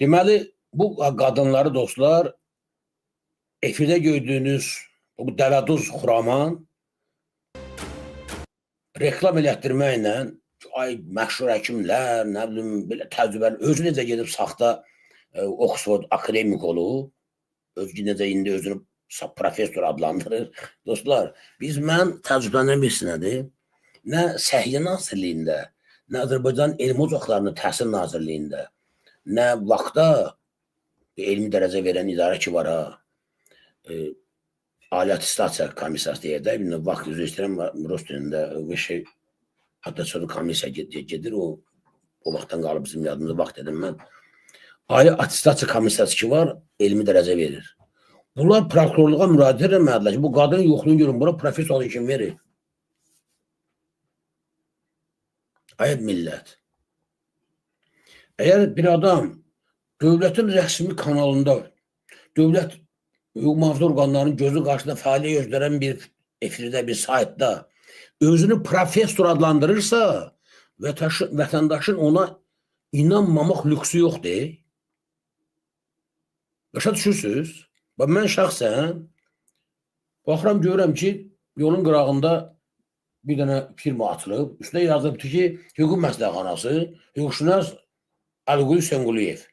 [SPEAKER 1] Deməli, bu qadınları dostlar, efirdə gördüyünüz bu dələduz xuraman reklam elətdirməklə ay məşhur həkimlər, nə bilim, belə təcrübəli, özü necə gedib saxta Oxford akademik olub, özü necə indi özünü professor adlandırır. Dostlar, mən təcrübələnən birisi nədir? Nə Səhiyyə Nazirliyində, nə Azərbaycan Elm Ocaqlarının Təhsil Nazirliyində, nə vaxtda elmi dərəcə verən idarə ki var, Ali Attestasiya Komissiyası deyək də, vaxt üzrə istəyirəm, Rostuyunda hatta sonra komissiya gedir, o vaxtdan qalıb bizim yadımızda vaxt edim mən. Ali Attestasiya Komissiyası ki var, elmi dərəcə verir. Bunlar prokurorluğa müraciət edəmədilər ki, bu qadının yoxluğunu görün, bura profesor kim verir? Ayət millət. Əgər bir adam dövlətin rəsmi kanalında, dövlət hüquq mühafizə orqanlarının gözü qarşısında fəaliyyət göstərən bir efirdə, bir saytda özünü professor adlandırırsa, vətəndaşın ona inanmamaq lüksü yoxdur. Başa düşürsünüz? Mən şəxsən baxıram, görürəm ki, yolun qırağında bir dənə firma açılıb, üstünə yazılıbdır ki, hüquq məsləhətxanası, hüquqşünas Əliqulu Hüseynquliyev.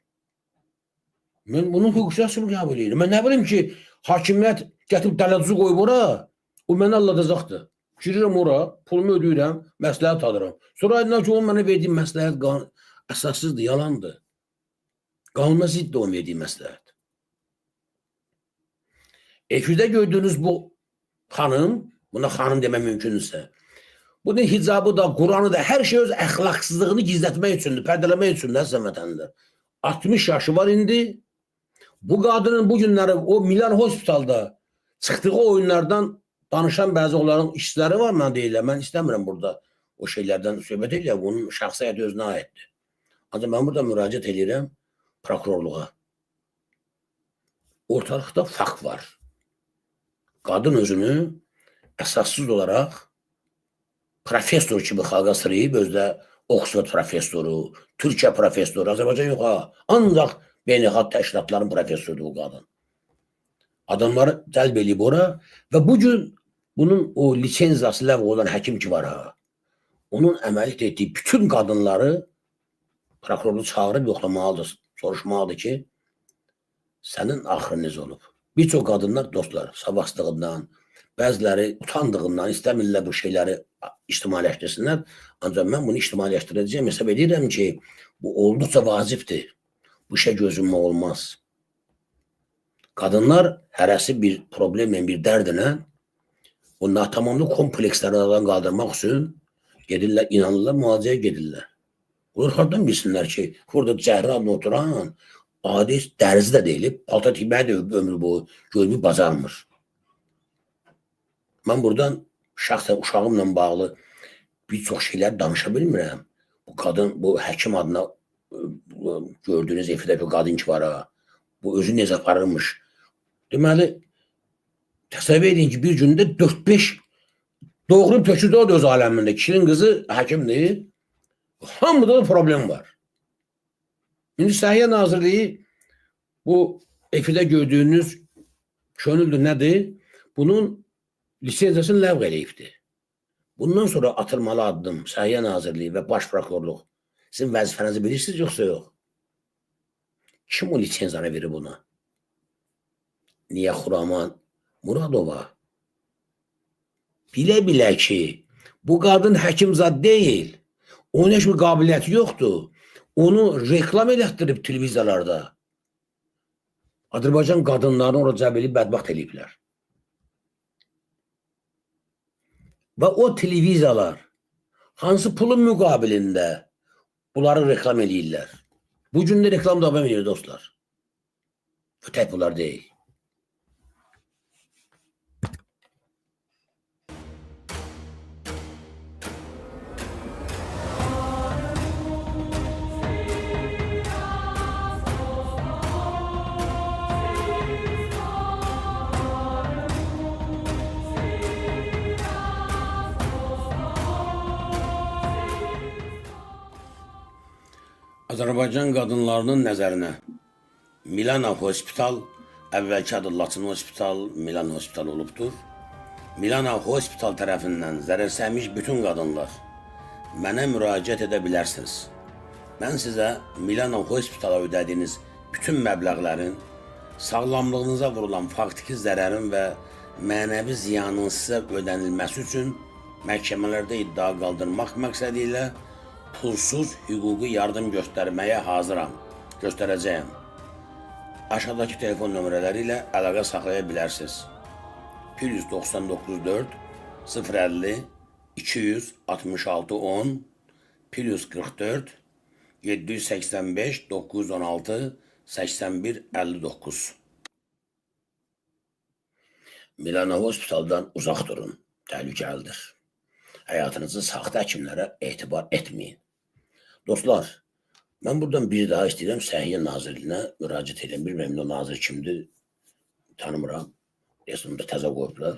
[SPEAKER 1] Mən bunun hüquqşünas kimi qəbul edirəm. Mən nə bilim ki, hakimiyyət gətirib dələdüzü qoyub ora, o mənə alladacaqdır. Girirəm ora, pulumu ödəyirəm, məsləhət alıram. Sonra aydınlar ki, onun mənə verdiyi məsləhət əsassızdır, yalandır. Qanuna ziddir onun verdiyi məsləhət. Efirdə gördüyünüz bu xanım, buna xanım demək mümkündürsə, bunun hicabı da, Quranı da, hər şey öz əxlaqsızlığını gizlətmək üçündür, pərdələmək üçündür, əslən vətənlər. 60 yaşı var indi. Bu qadının bu günləri o Milan Hospitalda çıxdığı oyunlardan danışan bəzi onların işçiləri var, mən deyirlər. Mən istəmirəm burada o şeylərdən söhbət edirəm. Onun şəxsiyyəti özünə aiddir. Ancaq mən burada müraciət edirəm prokurorluğa. Ortalıqda fakt var. Qadın özünü əsassız olaraq professor kimi xalqa sırayıb, özdə Oxford professoru, Türkiyə professoru, Azərbaycan yox ha. Ancaq beynəlxalq təşkilatların professorudur bu qadın. Adamları cəlb edib ora və bugün bunun o lisenziyası ləğv olan həkim ki var ha, onun əməliyyat etdiyi bütün qadınları prokurorluq çağırıb yoxlamalıdır, soruşmalıdır ki, sənin axırın necə olub? Bir çox qadınlar, dostlar, savaqsızlığından, bəziləri utandığından istəmirlər bu şeyləri ictimailəşdirsinlər. Ancaq mən bunu ictimailəşdirəcəyəm, hesab edirəm ki, bu olduqca vacibdir. Bu şey gözünmə olmaz. Qadınlar hərəsi bir problemlə, bir dərdlə o natamamlı komplekslərdən qaldırmaq üçün gedirlər, inanırlar, müalicəyə gedirlər. Bunlar hardan bilsinlər ki, burada cərrahla oturan adi dərzi də deyilib, palta tikməyə də ömrü boyu görmü bacarmır. Mən buradan şəxsən uşağımla bağlı bir çox şeylər danışa bilmirəm. Bu qadın, bu həkim adına gördüyünüz efidə bir qadın ki var ha, bu özü necə aparırmış. Deməli, təsəvvür edin ki, bir gündə 4-5 doğru töküdü o da öz aləmində. Kişinin qızı həkimdir. Hamıda da problem var. İndi Səhiyyə Nazirliyi bu efidə gördüyünüz könüldür nədir? Bunun lisenziyasını ləğv eləyibdir. Bundan sonra atılmalı addım Səhiyyə Nazirliyi və Baş Prokurorluq sizin vəzifənizi bilirsiniz yoxsa yox? Kim o lisenziyanı verir buna? Niyə Xuraman Muradova? Bilə-bilə ki, bu qadın həkim zad deyil. Onun heç bir qabiliyyəti yoxdur. Onu reklam elətdirib televiziyalarda. Azərbaycan qadınlarını orada cəb edib bədbaxt eləyiblər. Və o televiziyalar hansı pulun müqabilində bunları reklam eləyirlər. Bugün də reklam davam edir dostlar. Bu tək bunlar deyil. Azərbaycan qadınlarının nəzərinə Milana Hospital, əvvəlki adı Laçın Hospital, Milana Hospital olubdur. Milana Hospital tərəfindən zərərsəmiş bütün qadınlar mənə müraciət edə bilərsiniz. Mən sizə Milana Hospitala ödədiyiniz bütün məbləğlərin sağlamlığınıza vurulan faktiki zərərin və mənəvi ziyanın sizə ödənilməsi üçün məhkəmələrdə iddia qaldırmaq məqsədi ilə pulsuz hüquqi yardım göstərməyə hazıram, göstərəcəyəm. Aşağıdakı telefon nömrələri ilə əlaqə saxlaya bilərsiniz. +99 4 050 266 10 +44 785 916 81 59. Milana Hospitaldan uzaq durun, təhlükəlidir. Həyatınızı saxta həkimlərə etibar etməyin. Dostlar, mən buradan bir daha istəyirəm Səhiyyə Nazirliyinə müraciət edin. Bilməyim, o nazir kimdir, tanımıram. Resmində təzə qoyublar.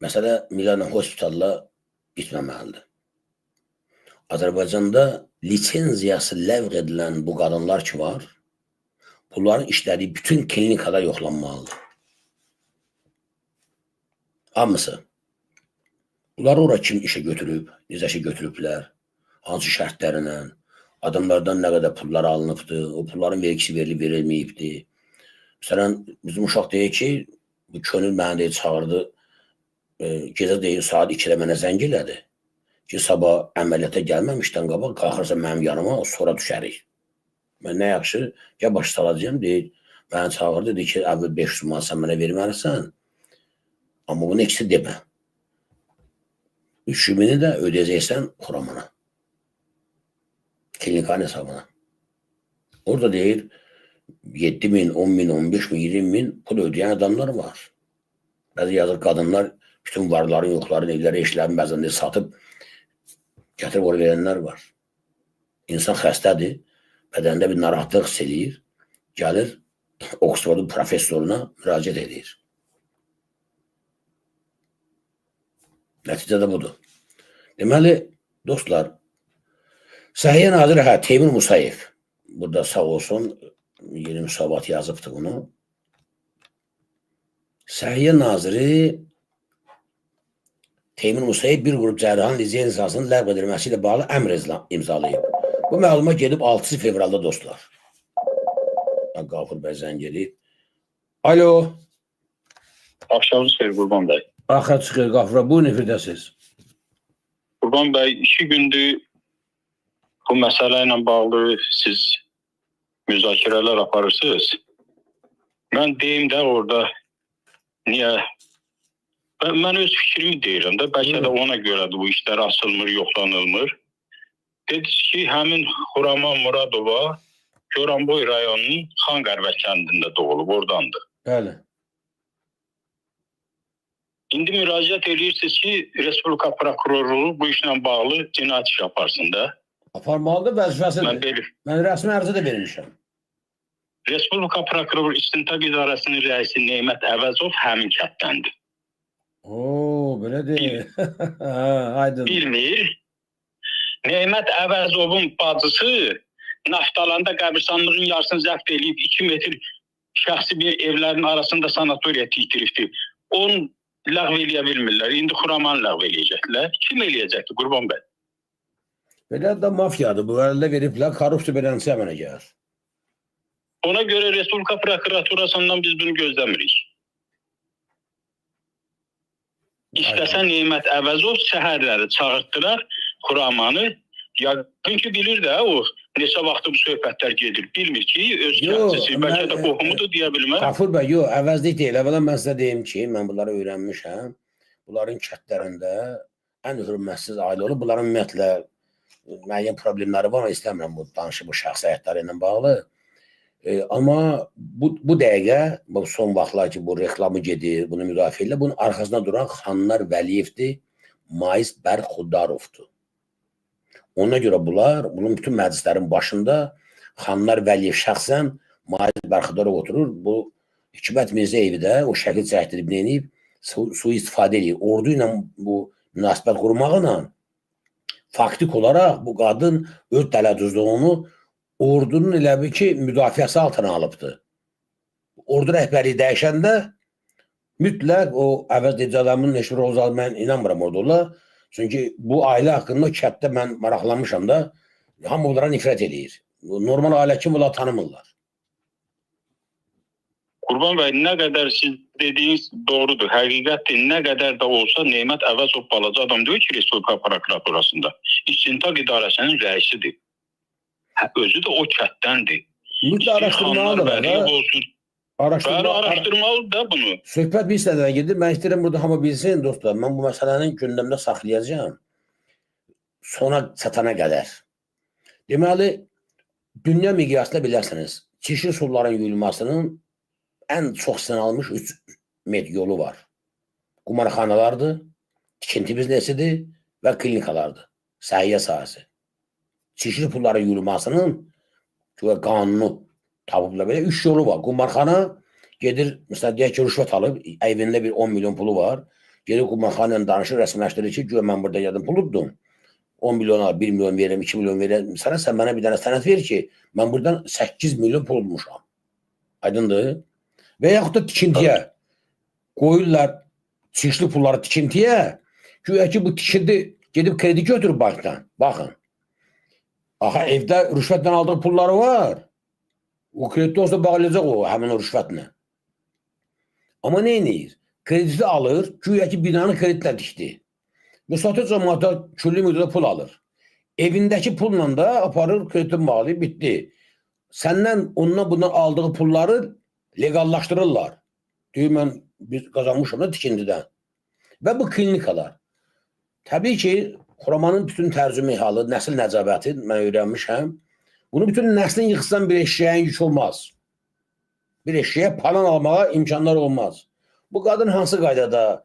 [SPEAKER 1] Məsələ Milana Hospitalla bitməməlidir. Azərbaycanda lisenziyası ləğv edilən bu qadınlar ki var, bunların işlədiyi bütün klinikada yoxlanmalıdır. Hamısı. Bunları ora kim işə götürüb, necə işə götürüblər, hansı şərtlərlə, adamlardan nə qədər pullar alınıbdır, o pulların vergisi verilib, verilməyibdir. Məsələn, bizim uşaq deyir ki, bu könül mənə deyir, çağırdı, gecə deyir, saat 2-də mənə zəng elədi ki, sabah əməliyyata gəlməmişdən qabaq, qalxırsa mənim yanıma, sonra düşərik. Mən nə yaxşı, ya başı salacağım, deyir, mənə çağırdı, deyir ki, əvvəl 500 manat sən mənə verməlisən, amma bunu ikisi demə. 3000'i də ödəyəcəksən Xuramana. Klinikanın hesabına. Orada deyir 7.000, 10.000, 15.000, 20.000 pul ödəyən adamlar var. Bəzi yazıq qadınlar bütün varların, yoxların, evləri, eşlərin bəzən də satıb gətirib oraya verənlər var. İnsan xəstədir, bədəndə bir narahatlıq hiss eləyir, gəlir Oxfordun professoruna müraciət edir. Nəticədə budur. Deməli, dostlar, Səhiyyə Naziri Teymur Musayev, burada sağ olsun, yeni müsavat yazıbdır bunu. Səhiyyə Naziri Teymur Musayev bir qrup cərrahan lisensiyasının ləğv edilməsi ilə bağlı əmr imzalayıb. Bu məluma gedib 6 fevralda dostlar. Qafur bəy zəng edib. Alo.
[SPEAKER 3] Axşamınız xeyir Qurban bəy.
[SPEAKER 1] Axır çıxır Qafura. Bu nefirdəsiz?
[SPEAKER 3] Qurban bəy, 2 gündür bu məsələ ilə bağlı siz müzakirələr aparırsınız. Mən deyim də orada niyə? Mən öz fikrimi deyirəm də, bəlkə də ona görədir bu işlər açılmır, yoxlanılmır. Dediniz ki, həmin Xuraman Muradova Goranboy rayonunun Xanqərvə kəndində doğulub, oradandır.
[SPEAKER 1] Bəli.
[SPEAKER 3] İndi müraciət edirsiniz ki, Respublika prokurorluğu bu işlə bağlı cinayət iş aparsın da.
[SPEAKER 1] Aparmalıdır, vəzifəsidir. Mən rəsmi ərizə də vermişəm.
[SPEAKER 3] Respublika Prokuror İstintaq İdarəsinin rəisi Neymət Əvəzov həmin kətdəndir.
[SPEAKER 1] Oo, belə deyil. Aydın.
[SPEAKER 3] Bilmir. Neymət Əvəzovun bacısı Naftalanda qəbirstanlığın yarısını zəbt edib 2 metr şəxsi bir evlərin arasında sanatoriya tikdiribdir. Onu ləğv eləyə bilmirlər. İndi Xuraman ləğv eləyəcəklər. Kim eləyəcəkdir Qurban bəy?
[SPEAKER 1] Belə də mafiyadır. Bu əldə veriblər, korrupsiya belənsi əmələ gəlir.
[SPEAKER 3] Ona görə Respublika Prokuraturasından biz bunu gözləmirik. İstəsə Neymət Əvəzov səhərləri çağırtdılar Xuramanı. Yaqın ki bilir də o neçə vaxtı bu söhbətlər gedir. Bilmir ki öz kəndisi, bəlkə də qohumudur deyə bilmər.
[SPEAKER 1] Qafur bəy, yox, əvəzlik deyil. Əvvəla mən sizə deyim ki, mən bunları öyrənmişəm. Bunların kətlərində ən hörmətsiz ailə olub. Bunların ümumiyyətlə müəyyən problemləri var. İstəmirəm bu danışıb bu şəxsiyyətləri ilə bağlı. Amma bu dəqiqə, bu son vaxtlar ki, bu reklamı gedir, bunu müdafiə edirlər. Bunun arxasında duran Xanlar Vəliyevdir, Mais Bərxudarovdur. Ona görə bunun bütün məclislərin başında Xanlar Vəliyev şəxsən Mais Bərxudarov oturur. Bu Hikmət Mirzəyevi də o şəkil çəkdirib neyinib, sui-istifadə edir. Ordu ilə bu münasibət qurmaqla faktik olaraq bu qadın öz tələddüzlüğünü ordunun elə bir ki, müdafiəsi altına alıbdır. Ordu rəhbərliyi dəyişəndə mütləq o əvəzedici adamın neşvir olacaq, mən inanmıram orada ola. Çünki bu ailə haqqında kətdə mən maraqlanmışam da, hamı onlara nifrət edir. Normal ailə kim ola tanımırlar.
[SPEAKER 3] Qurban bəy, nə qədər siz dediyiniz doğrudur, həqiqətdir. Nə qədər də olsa Neymət Əvəzov balaca adam deyil ki, Respublika Prokuraturasında. İstintaq İdarəsinin rəisidir. Özü də o kətdəndir.
[SPEAKER 1] Mütləq araşdırmalıdır.
[SPEAKER 3] Araşdırmalıdır da bunu.
[SPEAKER 1] Söhbət bir hissədən gedir. Mən istəyirəm burada hamı bilsin, dostlar. Mən bu məsələnin gündəmdə saxlayacağım. Sona çatana qədər. Deməli, dünya miqyasında bilərsiniz, çişi suların yuyulmasının ən çox sınalmış 3 metr yolu var. Qumarxanalardır, tikinti biznesidir və klinikalardır. Səhiyyə sahəsi. Çişli pulların yuyulmasının qanunu tapıblar. Belə 3 yolu var. Qumarxana gedir, məsələn, deyək ki, rüşvət alıb, evində bir 10 milyon pulu var. Gedir Qumarxana ilə danışır, rəsmiləşdirir ki, güya mən burada yadım pul udum. 10 milyon al, 1 milyon verirəm, 2 milyon verirəm. Sən mənə bir dənə sənət ver ki, mən buradan 8 milyon pul udmuşam. Aydındır? Və yaxud da tikintiyə qoyurlar çişli pulları tikintiyə. Güya ki, bu tikinti gedib kredi götürür bankdan. Baxın. Axa, evdə rüşvətlə aldığı pulları var. O kreditdə olsa bağlayacaq o, həmin o rüşvətlə. Amma nə edir? Krediti alır, güya ki, binanı kreditlə dikdi. Müsatı cəmaata küllü müddətdə pul alır. Evindəki pulla da aparır, kreditin bağlayıb, bitdi. Səndən ondan bundan aldığı pulları legallaşdırırlar. Deyir, mən qazanmışam da tikintidən. Və bu klinikalar. Təbii ki, Xuramanın bütün tərcümə halı, nəsil nəcabəti mən öyrənmişəm. Bunu bütün nəslin yıxsan bir eşyəyə yük olmaz. Bir eşyəyə palan almağa imkanlar olmaz. Bu qadın hansı qaydada,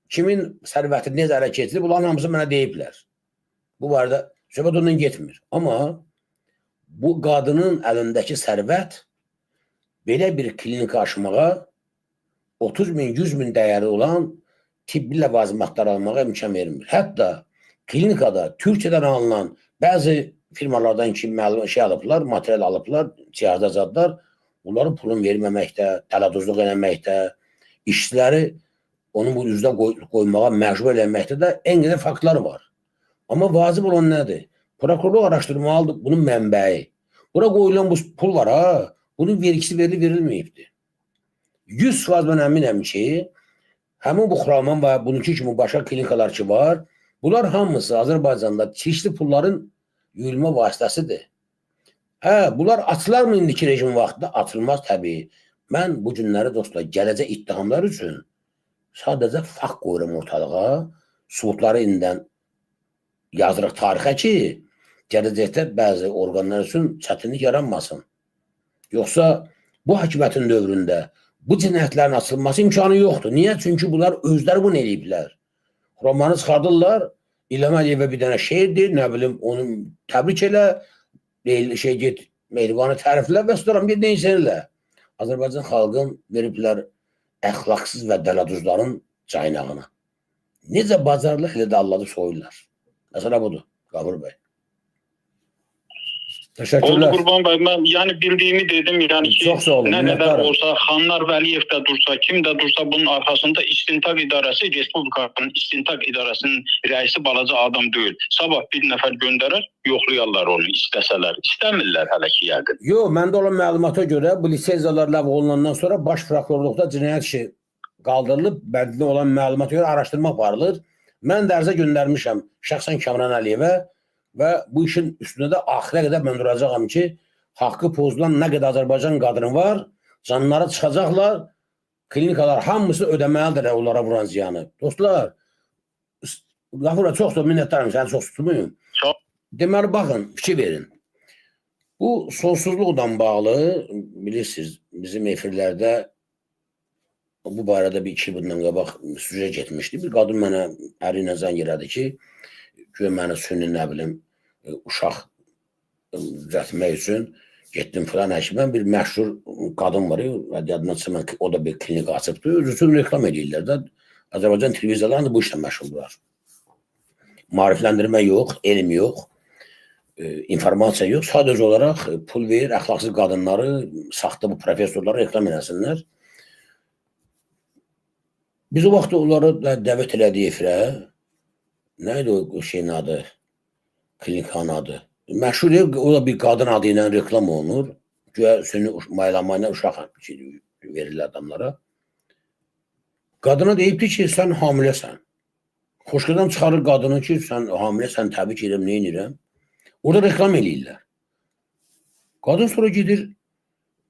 [SPEAKER 1] kimin sərvətini necə ələ keçirir, bunların hamısı mənə deyiblər. Bu barədə söhbət ondan getmir. Amma bu qadının əlindəki sərvət belə bir klinika açmağa 30 min, 100 min dəyəri olan tibbi ləvazimatlar almağa imkan vermir. Hətta klinikada Türkiyədən alınan bəzi firmalardan ki, məlum şey alıblar, material alıblar, cihazlar, zadlar, onların pulunu verməməkdə, tələduzluq eləməkdə, işçiləri onun bu üzdə qoymağa məcbur eləməkdə də en qədər faktlar var. Amma vacib olan nədir? Prokurorluq araşdırmalıdır bunun mənbəyi. Bura qoyulan bu pul var ha, bunun vergisi verilməyibdir. 100% mən əminəm ki, həmin bu Xuraman və bununki kimi başqa klinikalar ki var, bunlar hamısı Azərbaycanda çirkli pulların yuyulma vasitəsidir. Hə, bunlar açılar mı indiki rejim vaxtında? Açılmaz təbii. Mən bu günləri dostlar, gələcək ittihamlar üçün sadəcə fakt qoyuram ortalığa, subutları indidən yazırıq tarixə ki, gələcəkdə bəzi orqanlar üçün çətinlik yaranmasın. Yoxsa bu hakimiyyətin dövründə bu cinayətlərin açılması imkanı yoxdur. Niyə? Çünki bunlar özləri bunu eləyiblər. Romanı çıxardırlar, İlham Əliyevə bir dənə şeirdir, nə bilim, onu təbrik elə, get, mehribanı təriflə və sonra bir neysə elə. Azərbaycan xalqın veriblər əxlaqsız və dələduzların caynağına. Necə bacarırlar, elə də Allah'ı soyurlar. Məsələ budur, Qafur bəy. Təşəkkürlər.
[SPEAKER 3] Oldu Qurban bəy, mən yəni bildiyimi dedim, yəni ki,
[SPEAKER 1] Çox sağ olun,
[SPEAKER 3] nə qədər
[SPEAKER 1] minnətdarım.
[SPEAKER 3] olsa, Xanlar Vəliyev də dursa, kim də dursa bunun arxasında İstintaq İdarəsi, Respublikanın İstintaq İdarəsinin rəisi balaca adam deyil. Sabah bir nəfər göndərər, yoxlayarlar onu istəsələr. İstəmirlər hələ ki yəqin.
[SPEAKER 1] Yox, məndə olan məlumata görə bu lisenziyalar ləğv olunandan sonra baş prokurorluqda cinayət işi qaldırılıb, bəndli olan məlumata görə araşdırma aparılır. Mən də ərzə göndərmişəm şəxsən Kamran Əliyevə və bu işin üstünə də axirə qədər mən duracağam ki, haqqı pozulan nə qədər Azərbaycan qadını var, canları çıxacaqlar, klinikalar hamısı ödəməlidir onlara vuran ziyanı. Dostlar, Qafura çox da minnətdarım, səni çox tutmayın.
[SPEAKER 3] Çox.
[SPEAKER 1] Deməli, baxın, fikir verin. Bu sonsuzluqla bağlı, bilirsiniz, bizim efirlərdə bu barədə bir 2 il bundan qabaq süjə getmişdi. Bir qadın mənə əri ilə zəng elədi ki, güya mənə sünni, nə bilim, uşaq düzəltmək üçün getdim filan həkimə. Bir məşhur qadın var, yadına çıxmır ki, o da bir klinika açıbdır. Öz üçün reklam edirlər də. Azərbaycan televiziyalarında bu işlə məşğuldurlar. Maarifləndirmə yox, elm yox, informasiya yox. Sadəcə olaraq pul verir, əxlaqsız qadınları, saxta bu professorları reklam eləsinlər. Biz o vaxt onları dəvət elədik efirə. Nə idi o şeyin adı? Klinikanın adı. Məşhur o da bir qadın adı ilə reklam olunur. Güya sünni maylamayla uşaq verirlər adamlara. Qadına deyibdir ki, sən hamiləsən. Xoşqadan çıxarır qadını ki, sən hamiləsən, təbii ki, edirəm, nə edirəm. Orada reklam eləyirlər. Qadın sonra gedir,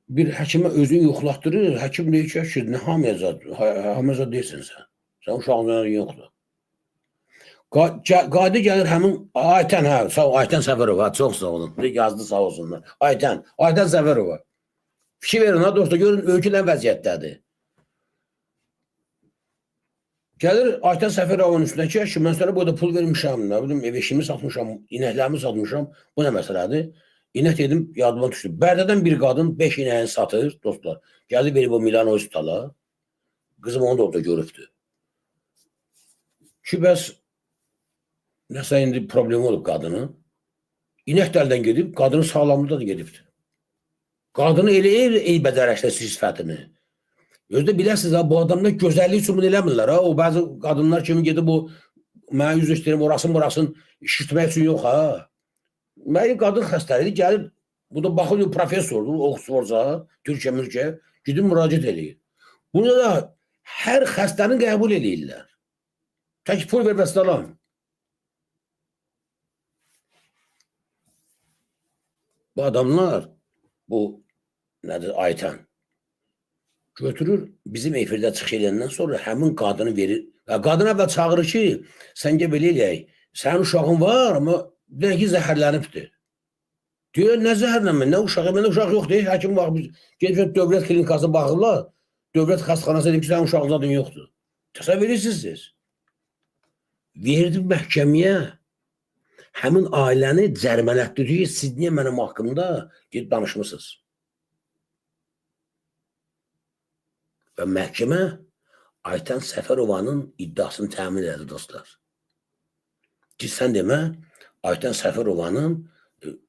[SPEAKER 1] bir həkimə özünü yoxlatdırır. Həkim deyir ki, nə hamiyazad deyirsən sən. Sən uşağın yoxdur. Qadı gəlir həmin Aytən, sağ ol, Aytən Səfərova, çox sağ olun. Yazdı sağ olsunlar. Aytən Səfərova. Fikir verin, dostlar, görün, ölkədən vəziyyətdədir. Gəlir Aytən Səfərovun üstünə ki, mən sənə burada pul vermişəm, nə bilim, ev eşimi satmışam, inəklərimi satmışam. Bu nə məsələdir? İnək dedim, yadıma düşdü. Bərdədən bir qadın 5 inəyin satır, dostlar. Gəldi verib o Milano Hospitala. Qızım onu da orada görübdür. Ki, bəs nəsə indi problemi olub qadının. İnək də əldən gedib, qadının sağlamlıqda da gedibdir. Qadını eləyir eybəcərəşdə sifətini. Özdə biləsiniz, bu adamlar gözəllik üçün bunu eləmirlər. O bəzi qadınlar kimi gedib o, mənə yüz göstərim, orasın, şişirtmək üçün yox. Mənim qadın xəstəlidir, gəlir, bu da baxır, professordur, Oxfordca, Türkiyə, gidib müraciət edir. Bunu da hər xəstəni qəbul edirlər. Tək pul ver bəstəlam. Bu adamlar, bu nədir, Aytən, götürür, bizim efirdə çıxış edəndən sonra həmin qadını verir. Qadın əvvəl çağırır ki, sən gəl belə eləyək, sənin uşağın var, amma deyək ki, zəhərlənibdir. Deyir, nə zəhərlənmə, nə uşağı, məndə uşaq yox deyir, həkim baxır, gedib dövlət klinikası baxırlar, dövlət xəstəxanası deyir ki, sənin uşağın zaten yoxdur. Təsəvvür edirsiniz. Verdim məhkəməyə, həmin ailəni cərimələtdir ki, siz niyə mənim haqqımda gedib danışmışsınız? Və məhkəmə Ayten Səfərovanın iddiasını təmin edir dostlar. Ki, sən demə, Ayten Səfərovanın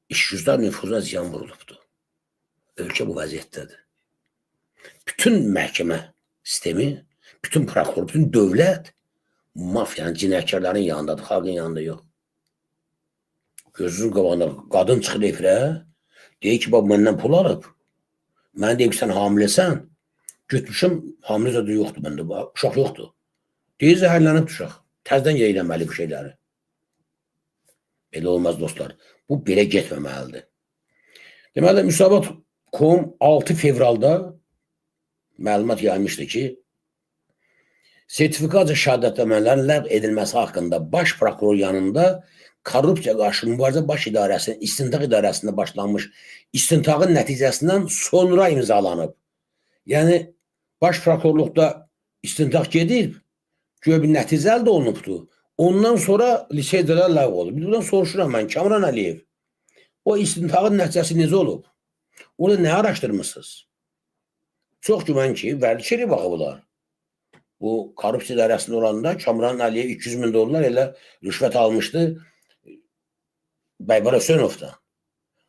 [SPEAKER 1] işgüzar nüfuzuna ziyan vurulubdur. Ölkə bu vəziyyətdədir. Bütün məhkəmə sistemi, bütün prokuror, bütün dövlət mafiyanın, cinayətkarların yanındadır, xalqın yanında yox. Gözünün qabağında qadın çıxır efirə, deyir ki, bak məndən pul alıb. Mən deyib ki, sən hamiləsən, götmüşüm, hamilə zadı yoxdur məndə, uşaq yoxdur. Deyir, zəhərlənib uşaq. Təzdən yeyilməli bu şeyləri. Belə olmaz dostlar. Bu belə getməməlidir. Deməli, Müsavat.com 6 fevralda məlumat yaymışdı ki, sertifikatca şəhadətləmələrin ləğv edilməsi haqqında baş prokuror yanında korrupsiya qarşı mübarizə baş idarəsinin, istintaq idarəsində başlanmış istintaqın nəticəsindən sonra imzalanıb. Yəni, baş prokurorluqda istintaq gedib, göyə bir nəticə əldə olunubdur. Ondan sonra liseycələr ləğv olub. Bir buradan soruşuram mən, Kamran Əliyev, o istintaqın nəticəsi necə olub? Orada nə araşdırmışsınız? Çox güman ki, vərdişeri baxıblar. Bu korrupsiya idarəsində olanda Kamran Əliyev 200 min dollar elə rüşvət almışdı Bəybara Hüseynovdan.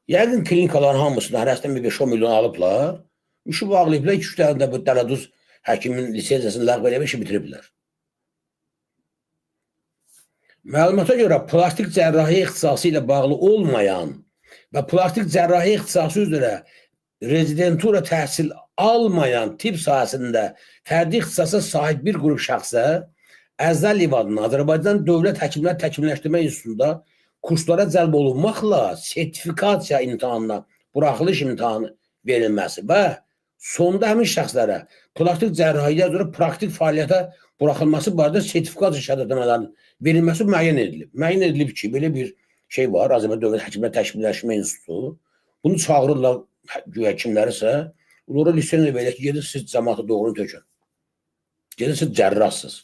[SPEAKER 1] Yəqin klinikaların hamısını hərəsindən bir 5-10 milyon alıblar. İşi bağlayıblar, 2-3 dənə də bu dələduz həkimin liseycəsini ləğv edib işi bitiriblər. Məlumata görə plastik cərrahi ixtisası ilə bağlı olmayan və plastik cərrahi ixtisası üzrə rezidentura təhsil almayan tibb sahəsində fərdi ixtisasa sahib bir qrup şəxsə Əzəl İvadına Azərbaycan Dövlət Həkimlər Təkmilləşdirmə İnstitutunda kurslara cəlb olunmaqla sertifikasiya imtahanına, buraxılış imtahanı verilməsi və sonda həmin şəxslərə plastik cərrahiyə üzrə praktik fəaliyyətə buraxılması barədə sertifikasiya şəhadətnamələrin verilməsi müəyyən edilib. Müəyyən edilib ki, belə bir şey var, Azərbaycan Dövlət Həkimlər Təkmilləşdirmə İnstitutu. Bunu çağırırlar güya kimlərisə, onlara lisenlə belə ki, gedin siz cəmaata doğrunu tökün. Gedin siz cərrahsınız.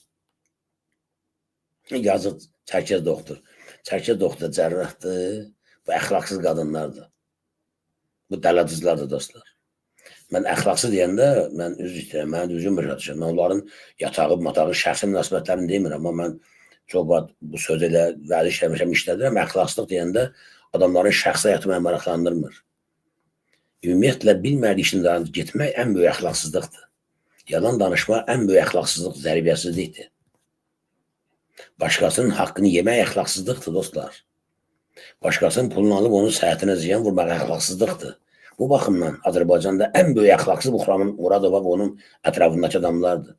[SPEAKER 1] Yazıq Çərkəz doktor. Çərkəz doktor cərrahdır, bu əxlaqsız qadınlardır. Bu dələdizlərdir dostlar. Mən əxlaqsız deyəndə, mən üzr istəyirəm, mən düzgün başa düşürəm. Mən onların yatağı, matağı, şəxsi münasibətlərini demirəm, amma mən çox bu sözü ilə vəziş eləmişəm, işlədirəm. Əxlaqsızlıq deyəndə adamların şəxsi həyatı məni maraqlandırmır. Ümumiyyətlə, bilmədiyi işində getmək ən böyük əxlaqsızlıqdır. Yalan danışma ən böyük əxlaqsızlıq, zərbiyyətsizlikdir. Başqasının haqqını yemək əxlaqsızlıqdır, dostlar. Başqasının pulunu alıb onun səhətinə ziyan vurmaq əxlaqsızlıqdır. Bu baxımdan Azərbaycanda ən böyük əxlaqsız Muxraman Muradova və onun ətrafındakı adamlardır.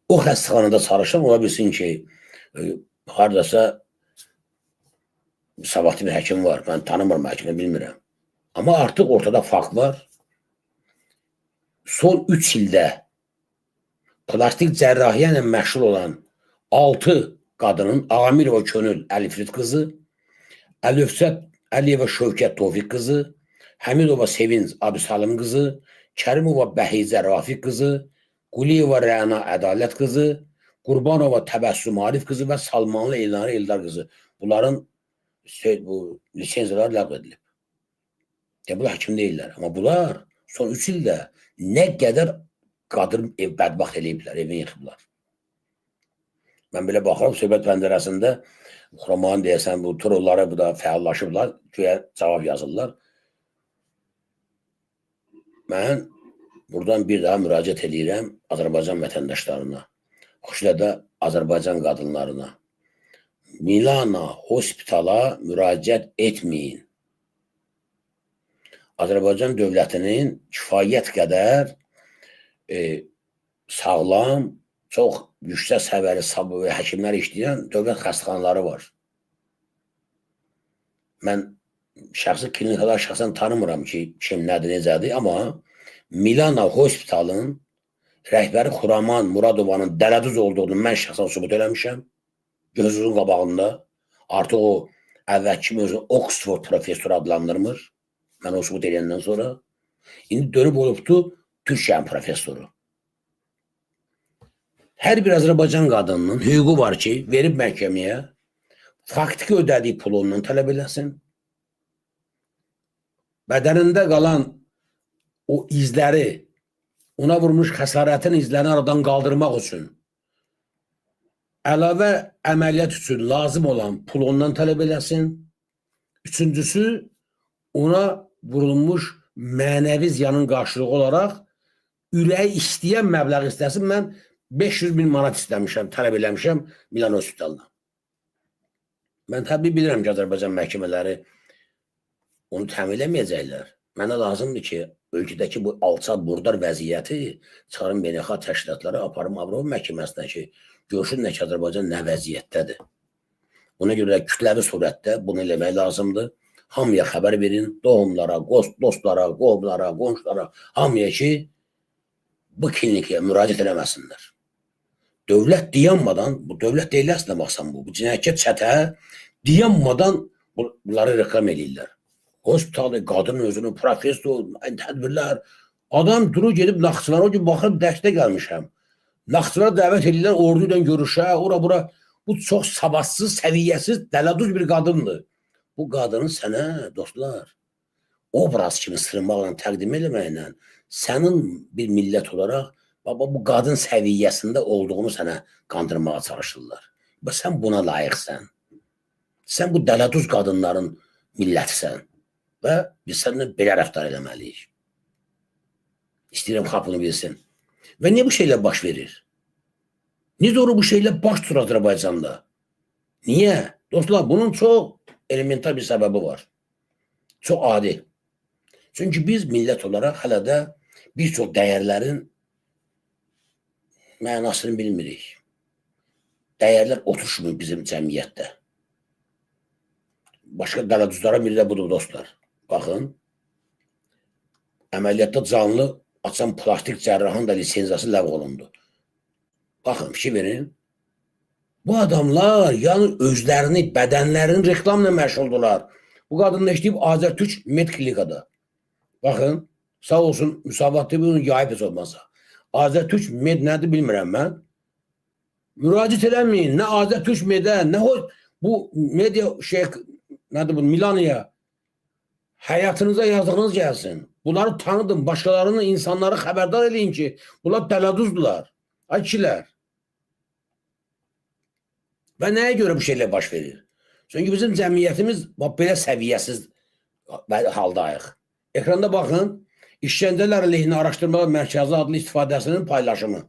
[SPEAKER 1] O xəstəxanada çalışan ola bilsin ki, haradasa savadlı bir həkim var. Mən tanımıram həkimi, bilmirəm. Amma artıq ortada fakt var. Son 3 ildə plastik cərrahiyyə ilə məşğul olan 6 qadının Amirova Könül Əlifrit qızı, Əlövsət Əliyeva Şövkət Tofiq qızı, Həmidova Sevinc Abüsalim qızı, Kərimova Bəhizə Rafiq qızı, Quliyeva Rəna Ədalət qızı, Qurbanova Təbəssüm Arif qızı və Salmanlı Elnarə Eldar qızı. Bunların lisenziyaları ləğv edilib. Bunlar həkim deyirlər. Amma bunlar son 3 ildə nə qədər qadın bədbaxt eləyiblər, evini yıxıblar. Mən belə baxıram, söhbət pəncərəsində Muxramanın deyəsən, bu trollara bu da fəallaşıblar, köyə cavab yazırlar. Mən buradan bir daha müraciət edirəm Azərbaycan vətəndaşlarına, xüsusilə də Azərbaycan qadınlarına. Milana hospitala müraciət etməyin. Azərbaycan dövlətinin kifayət qədər sağlam, çox yüksək səviyyəli həkimlər işləyən dövlət xəstəxanaları var. Mən şəxsi klinikalar şəxsən tanımıram ki, kim nədir, necədir, amma Milana hospitalın rəhbəri Xuraman Muradovanın dələduz olduğunu mən şəxsən sübut eləmişəm. Gözünün qabağında. Artıq o əvvəlki özü Oxford professoru adlandırmır. Mən o sübut eləyəndən sonra. İndi dönüb olubdu Türkiyənin professoru. Hər bir Azərbaycan qadınının hüququ var ki, verib məhkəməyə faktiki ödədiyi pulu ondan tələb eləsin. Bədənində qalan o izləri ona vurmuş xəsarətin izlərini aradan qaldırmaq üçün əlavə əməliyyat üçün lazım olan pul ondan tələb eləsin. Üçüncüsü, ona vurulmuş mənəvi ziyanın qarşılığı olaraq ürəyi istəyən məbləğ istəsin. Mən 500.000 manat istəmişəm, tələb eləmişəm Milano Hospitalına. Mən təbii bilirəm ki, Azərbaycan məhkəmələri onu təmin eləməyəcəklər. Mənə lazımdır ki, ölkədəki bu alçaq burdar vəziyyəti çıxarım beynəlxalq təşkilatlara, aparım Avropa məhkəməsinə ki, görsünlər ki, Azərbaycan nə vəziyyətdədir. Buna görə də kütləvi surətdə bunu eləmək lazımdır. Hamıya xəbər verin, doğumlara, dostlara, qovlara, qonşulara, hamıya ki, bu klinikaya müraciət eləməsinlər. Dövlət dayanmadan, bu dövlət deyil əslində baxsan bu cinayət çətə dayanmadan bunları reklam edirlər. Hospitalı, qadın özünü, profesor, tədbirlər, adam durur gedib Naxçıvana, o gün baxıb dərsdə gəlmişəm. Naxçıvana dəvət edirlər, ordu ilə görüşə, ora-bura. Bu çox savadsız, səviyyəsiz, dələduz bir qadındır. Bu qadını sənə, dostlar, obraz kimi sırmaqla təqdim eləməklə sənin bir millət olaraq bu qadın səviyyəsində olduğunu sənə qandırmağa çalışırlar. Sən buna layiqsən. Sən bu dələduz qadınların millətisən və biz səninlə belə rəftar eləməliyik. İstəyirəm xalq bunu bilsin. Və niyə bu şeylər baş verir? Niyə doğru bu şeylər baş tutur Azərbaycanda? Niyə? Dostlar, bunun çox elementar bir səbəbi var. Çox adi. Çünki biz millət olaraq hələ də bir çox dəyərlərin mənasını bilmirik. Dəyərlər oturuşmur bizim cəmiyyətdə. Başqa dələduzlara biri də budur, dostlar. Baxın, əməliyyatda canlı açan plastik cərrahın da lisenziyası ləğv olundu. Baxın, fikir verin. Bu adamlar yəni özlərini, bədənlərini reklamla məşğuldular. Bu qadınla işləyib Azərtürk Med Klinikada. Baxın, sağ olsun, müsavatlı bunu yayıb heç olmasa. Azərtürk Med nədir bilmirəm mən. Müraciət eləməyin, nə Azərtürk Medə, nə bu media nədir bu, Milanoya həyatınıza yazdığınız gəlsin. Bunları tanıdın, başqalarını, insanları xəbərdar eləyin ki, bunlar dələduzdular. Ay kişilər. Və nəyə görə bu şeylər baş verir? Çünki bizim cəmiyyətimiz belə səviyyəsiz haldayıq. Ekranda baxın, İşgəncələr əleyhinə araşdırma mərkəzi adlı istifadəsinin paylaşımı.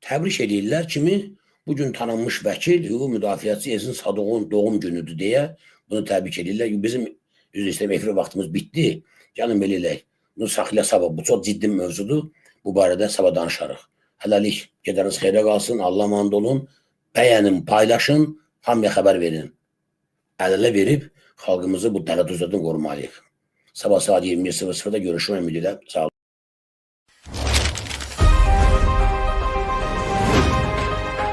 [SPEAKER 1] Təbrik edirlər kimi bugün tanınmış vəkil, hüquq müdafiəçi Ezin Sadoğun doğum günüdür deyə bunu təbrik edirlər. Bizim üzr istəyirəm, efir vaxtımız bitdi. Gəlin belə eləyək. Bunu saxıya sabah. Bu çox ciddi mövzudur. Bu barədə sabah danışarıq. Hələlik, gedəriniz xeyrə qalsın. Allah amanında olun. Bəyənin, paylaşın, hamıya xəbər verin. Əl-ələ verib xalqımızı bu dələduzlardan qorumalıyıq. Sabah saat 21:00-da görüşmək ümidilə. Sağ olun.